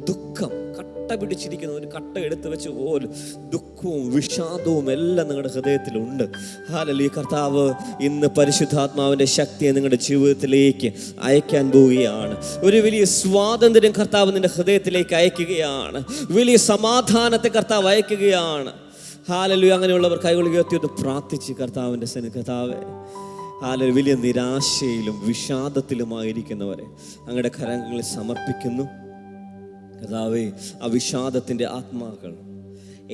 ദുഃഖം കട്ട പിടിച്ചിരിക്കുന്ന ഒരു കട്ട എടുത്തു വെച്ച് പോലും ദുഃഖവും വിഷാദവും എല്ലാം നിങ്ങളുടെ ഹൃദയത്തിലുണ്ട്. ഹല്ലേലൂയ. കർത്താവ് ഇന്ന് പരിശുദ്ധാത്മാവിൻ്റെ ശക്തിയെ നിങ്ങളുടെ ജീവിതത്തിലേക്ക് അയക്കാൻ പോവുകയാണ്. ഒരു വലിയ സ്വാതന്ത്ര്യം കർത്താവ് നിന്റെ ഹൃദയത്തിലേക്ക് അയക്കുകയാണ്. വലിയ സമാധാനത്തെ കർത്താവ് അയക്കുകയാണ്. ഹല്ലേലൂയ. അങ്ങനെയുള്ളവർ കൈകൾ ഉയർത്തി ഒന്ന് പ്രാർത്ഥിച്ച് കർത്താവിൻ്റെ കർത്താവേ, ഹല്ലേലൂയ, വലിയ നിരാശയിലും വിഷാദത്തിലുമായിരിക്കുന്നവരെ അങ്ങയുടെ കരങ്ങളിൽ സമർപ്പിക്കുന്നു. കർത്താവേ, ആ വിഷാദത്തിൻ്റെ ആത്മാക്കൾ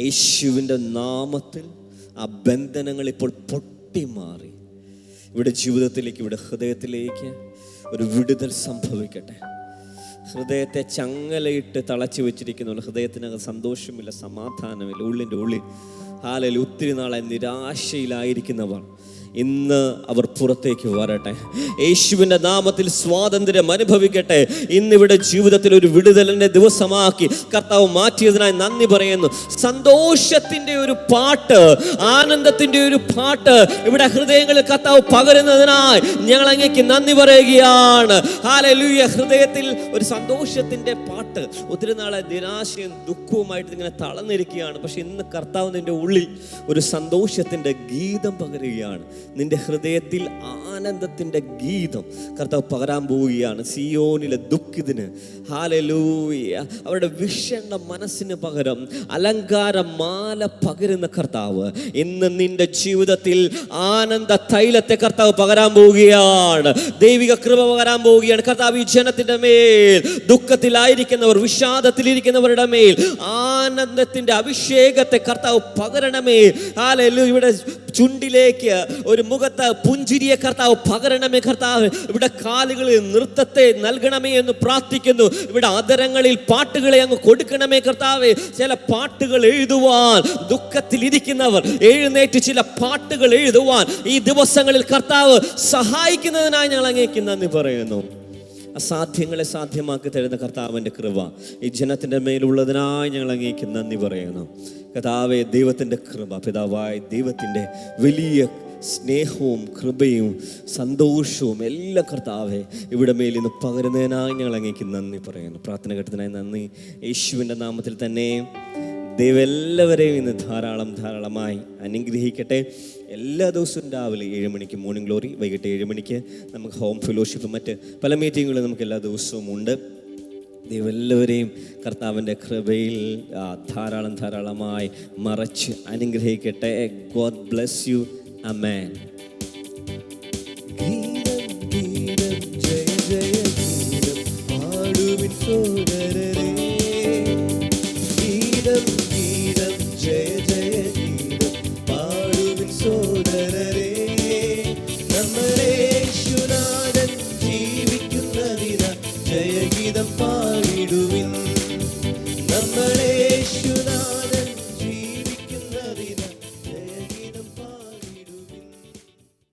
യേശുവിൻ്റെ നാമത്തിൽ ആ ബന്ധനങ്ങൾ ഇപ്പോൾ പൊട്ടിമാറി ഇവിടെ ജീവിതത്തിലേക്ക്, ഇവിടെ ഹൃദയത്തിലേക്ക് ഒരു വിടുതൽ സംഭവിക്കട്ടെ. ഹൃദയത്തെ ചങ്ങലയിട്ട് തളച്ചു വെച്ചിരിക്കുന്ന ഹൃദയത്തിനകത്ത് സന്തോഷമില്ല, സമാധാനമില്ല, ഉള്ളിൻ്റെ ഉള്ളിൽ ഹല്ലേലൂയ ഒത്തിരി നാളായി നിരാശയിലായിരിക്കുന്നവർ ഇന്ന് അവർ പുറത്തേക്ക് വരട്ടെ. യേശുവിൻ്റെ നാമത്തിൽ സ്വാതന്ത്ര്യം അനുഭവിക്കട്ടെ. ഇന്നിവിടെ ജീവിതത്തിൽ ഒരു വിടുതലിൻ്റെ ദിവസമാക്കി കർത്താവ് മാറ്റിയതിനായി നന്ദി പറയുന്നു. സന്തോഷത്തിൻ്റെ ഒരു പാട്ട്, ആനന്ദത്തിൻ്റെ ഒരു പാട്ട് ഇവിടെ ഹൃദയങ്ങളിൽ കർത്താവ് പകരുന്നതിനായി ഞങ്ങൾ അങ്ങേക്ക് നന്ദി പറയുകയാണ്. ഹല്ലേലൂയ. ഹൃദയത്തിൽ ഒരു സന്തോഷത്തിൻ്റെ പാട്ട്. ഒത്തിരി നാളെ നിരാശയും ദുഃഖവുമായിട്ട് ഇങ്ങനെ തളർന്നിരിക്കുകയാണ്. പക്ഷെ ഇന്ന് കർത്താവ് നിന്റെ ഉള്ളിൽ ഒരു സന്തോഷത്തിൻ്റെ ഗീതം പകരുകയാണ്. നിന്റെ ഹൃദയത്തിൽ ആനന്ദത്തിൻ്റെ ഗീതം കർത്താവ് പകരാൻ പോവുകയാണ്. സിയോനിലെ ദുഃഖിതന് ഹല്ലേലൂയ അവരുടെ വിഷണ്ണ മനസ്സിന് പകരം അലങ്കാരമാല പകരുന്ന കർത്താവ് ഇന്ന് നിന്റെ ജീവിതത്തിൽ ആനന്ദ തൈലത്തെ കർത്താവ് പകരാൻ പോവുകയാണ്. ദൈവിക കൃപ പകരാൻ പോവുകയാണ്. കർത്താവ് ഈ ജനത്തിൻ്റെ മേൽ, ദുഃഖത്തിലായിരിക്കുന്നവർ, വിഷാദത്തിലിരിക്കുന്നവരുടെ മേൽ ആനന്ദത്തിൻ്റെ അഭിഷേകത്തെ കർത്താവ് പകരണമേ. ഹല്ലേലൂയ. ഇവിടെ ചുണ്ടിലേക്ക് ഒരു മുഖത്ത് പുഞ്ചിരിയെ കർത്താവ് പകരണമേ. കർത്താവ് ഇവിടെ കാലുകളിൽ നൃത്തത്തെ നൽകണമേ എന്ന് പ്രാർത്ഥിക്കുന്നു. ഇവിടെ ആദരങ്ങളിൽ പാട്ടുകളെ അങ്ങ് കൊടുക്കണമേ കർത്താവേ. ചില പാട്ടുകൾ എഴുതുവാൻ ദുഃഖത്തിലിരിക്കുന്നവർ എഴുന്നേറ്റ് ചില പാട്ടുകൾ എഴുതുവാൻ ഈ ദിവസങ്ങളിൽ കർത്താവ് സഹായിക്കുന്നതിനായി ഞങ്ങൾ അങ്ങേക്ക് നന്ദി പറയുന്നു. അസാധ്യങ്ങളെ സാധ്യമാക്കി തരുന്ന കർത്താവിൻ്റെ കൃപ ഈ ജനത്തിൻ്റെ മേലുള്ളതിനായി ഞങ്ങൾ അങ്ങേക്ക് നന്ദി പറയുന്നു. കർത്താവേ, ദൈവത്തിൻ്റെ കൃപ, പിതാവായ ദൈവത്തിൻ്റെ വലിയ സ്നേഹവും കൃപയും സന്തോഷവും എല്ലാം കർത്താവേ ഇവിടെ മേലിൽ നിന്ന് പകരുന്നതിനായി ഞങ്ങൾ അങ്ങേക്ക് നന്ദി പറയുന്നു. പ്രാർത്ഥന ഘട്ടത്തിനായി നന്ദി. യേശുവിൻ്റെ നാമത്തിൽ തന്നെ ദൈവം എല്ലാവരെയും ഇന്ന് ധാരാളമായി അനുഗ്രഹിക്കട്ടെ. എല്ലാ ദിവസവും രാവിലെ 7 മണിക്ക് മോർണിംഗ് ഗ്ലോറി, വൈകിട്ട് 7 മണിക്ക് നമുക്ക് ഹോം ഫെലോഷിപ്പ്, മറ്റ് പല മീറ്റിങ്ങുകളും നമുക്ക് എല്ലാ ദിവസവും ഉണ്ട്. ദൈവം എല്ലാവരെയും കർത്താവിൻ്റെ കൃപയിൽ ധാരാളമായി മറച്ച് അനുഗ്രഹിക്കട്ടെ. God bless you. ആമേൻ.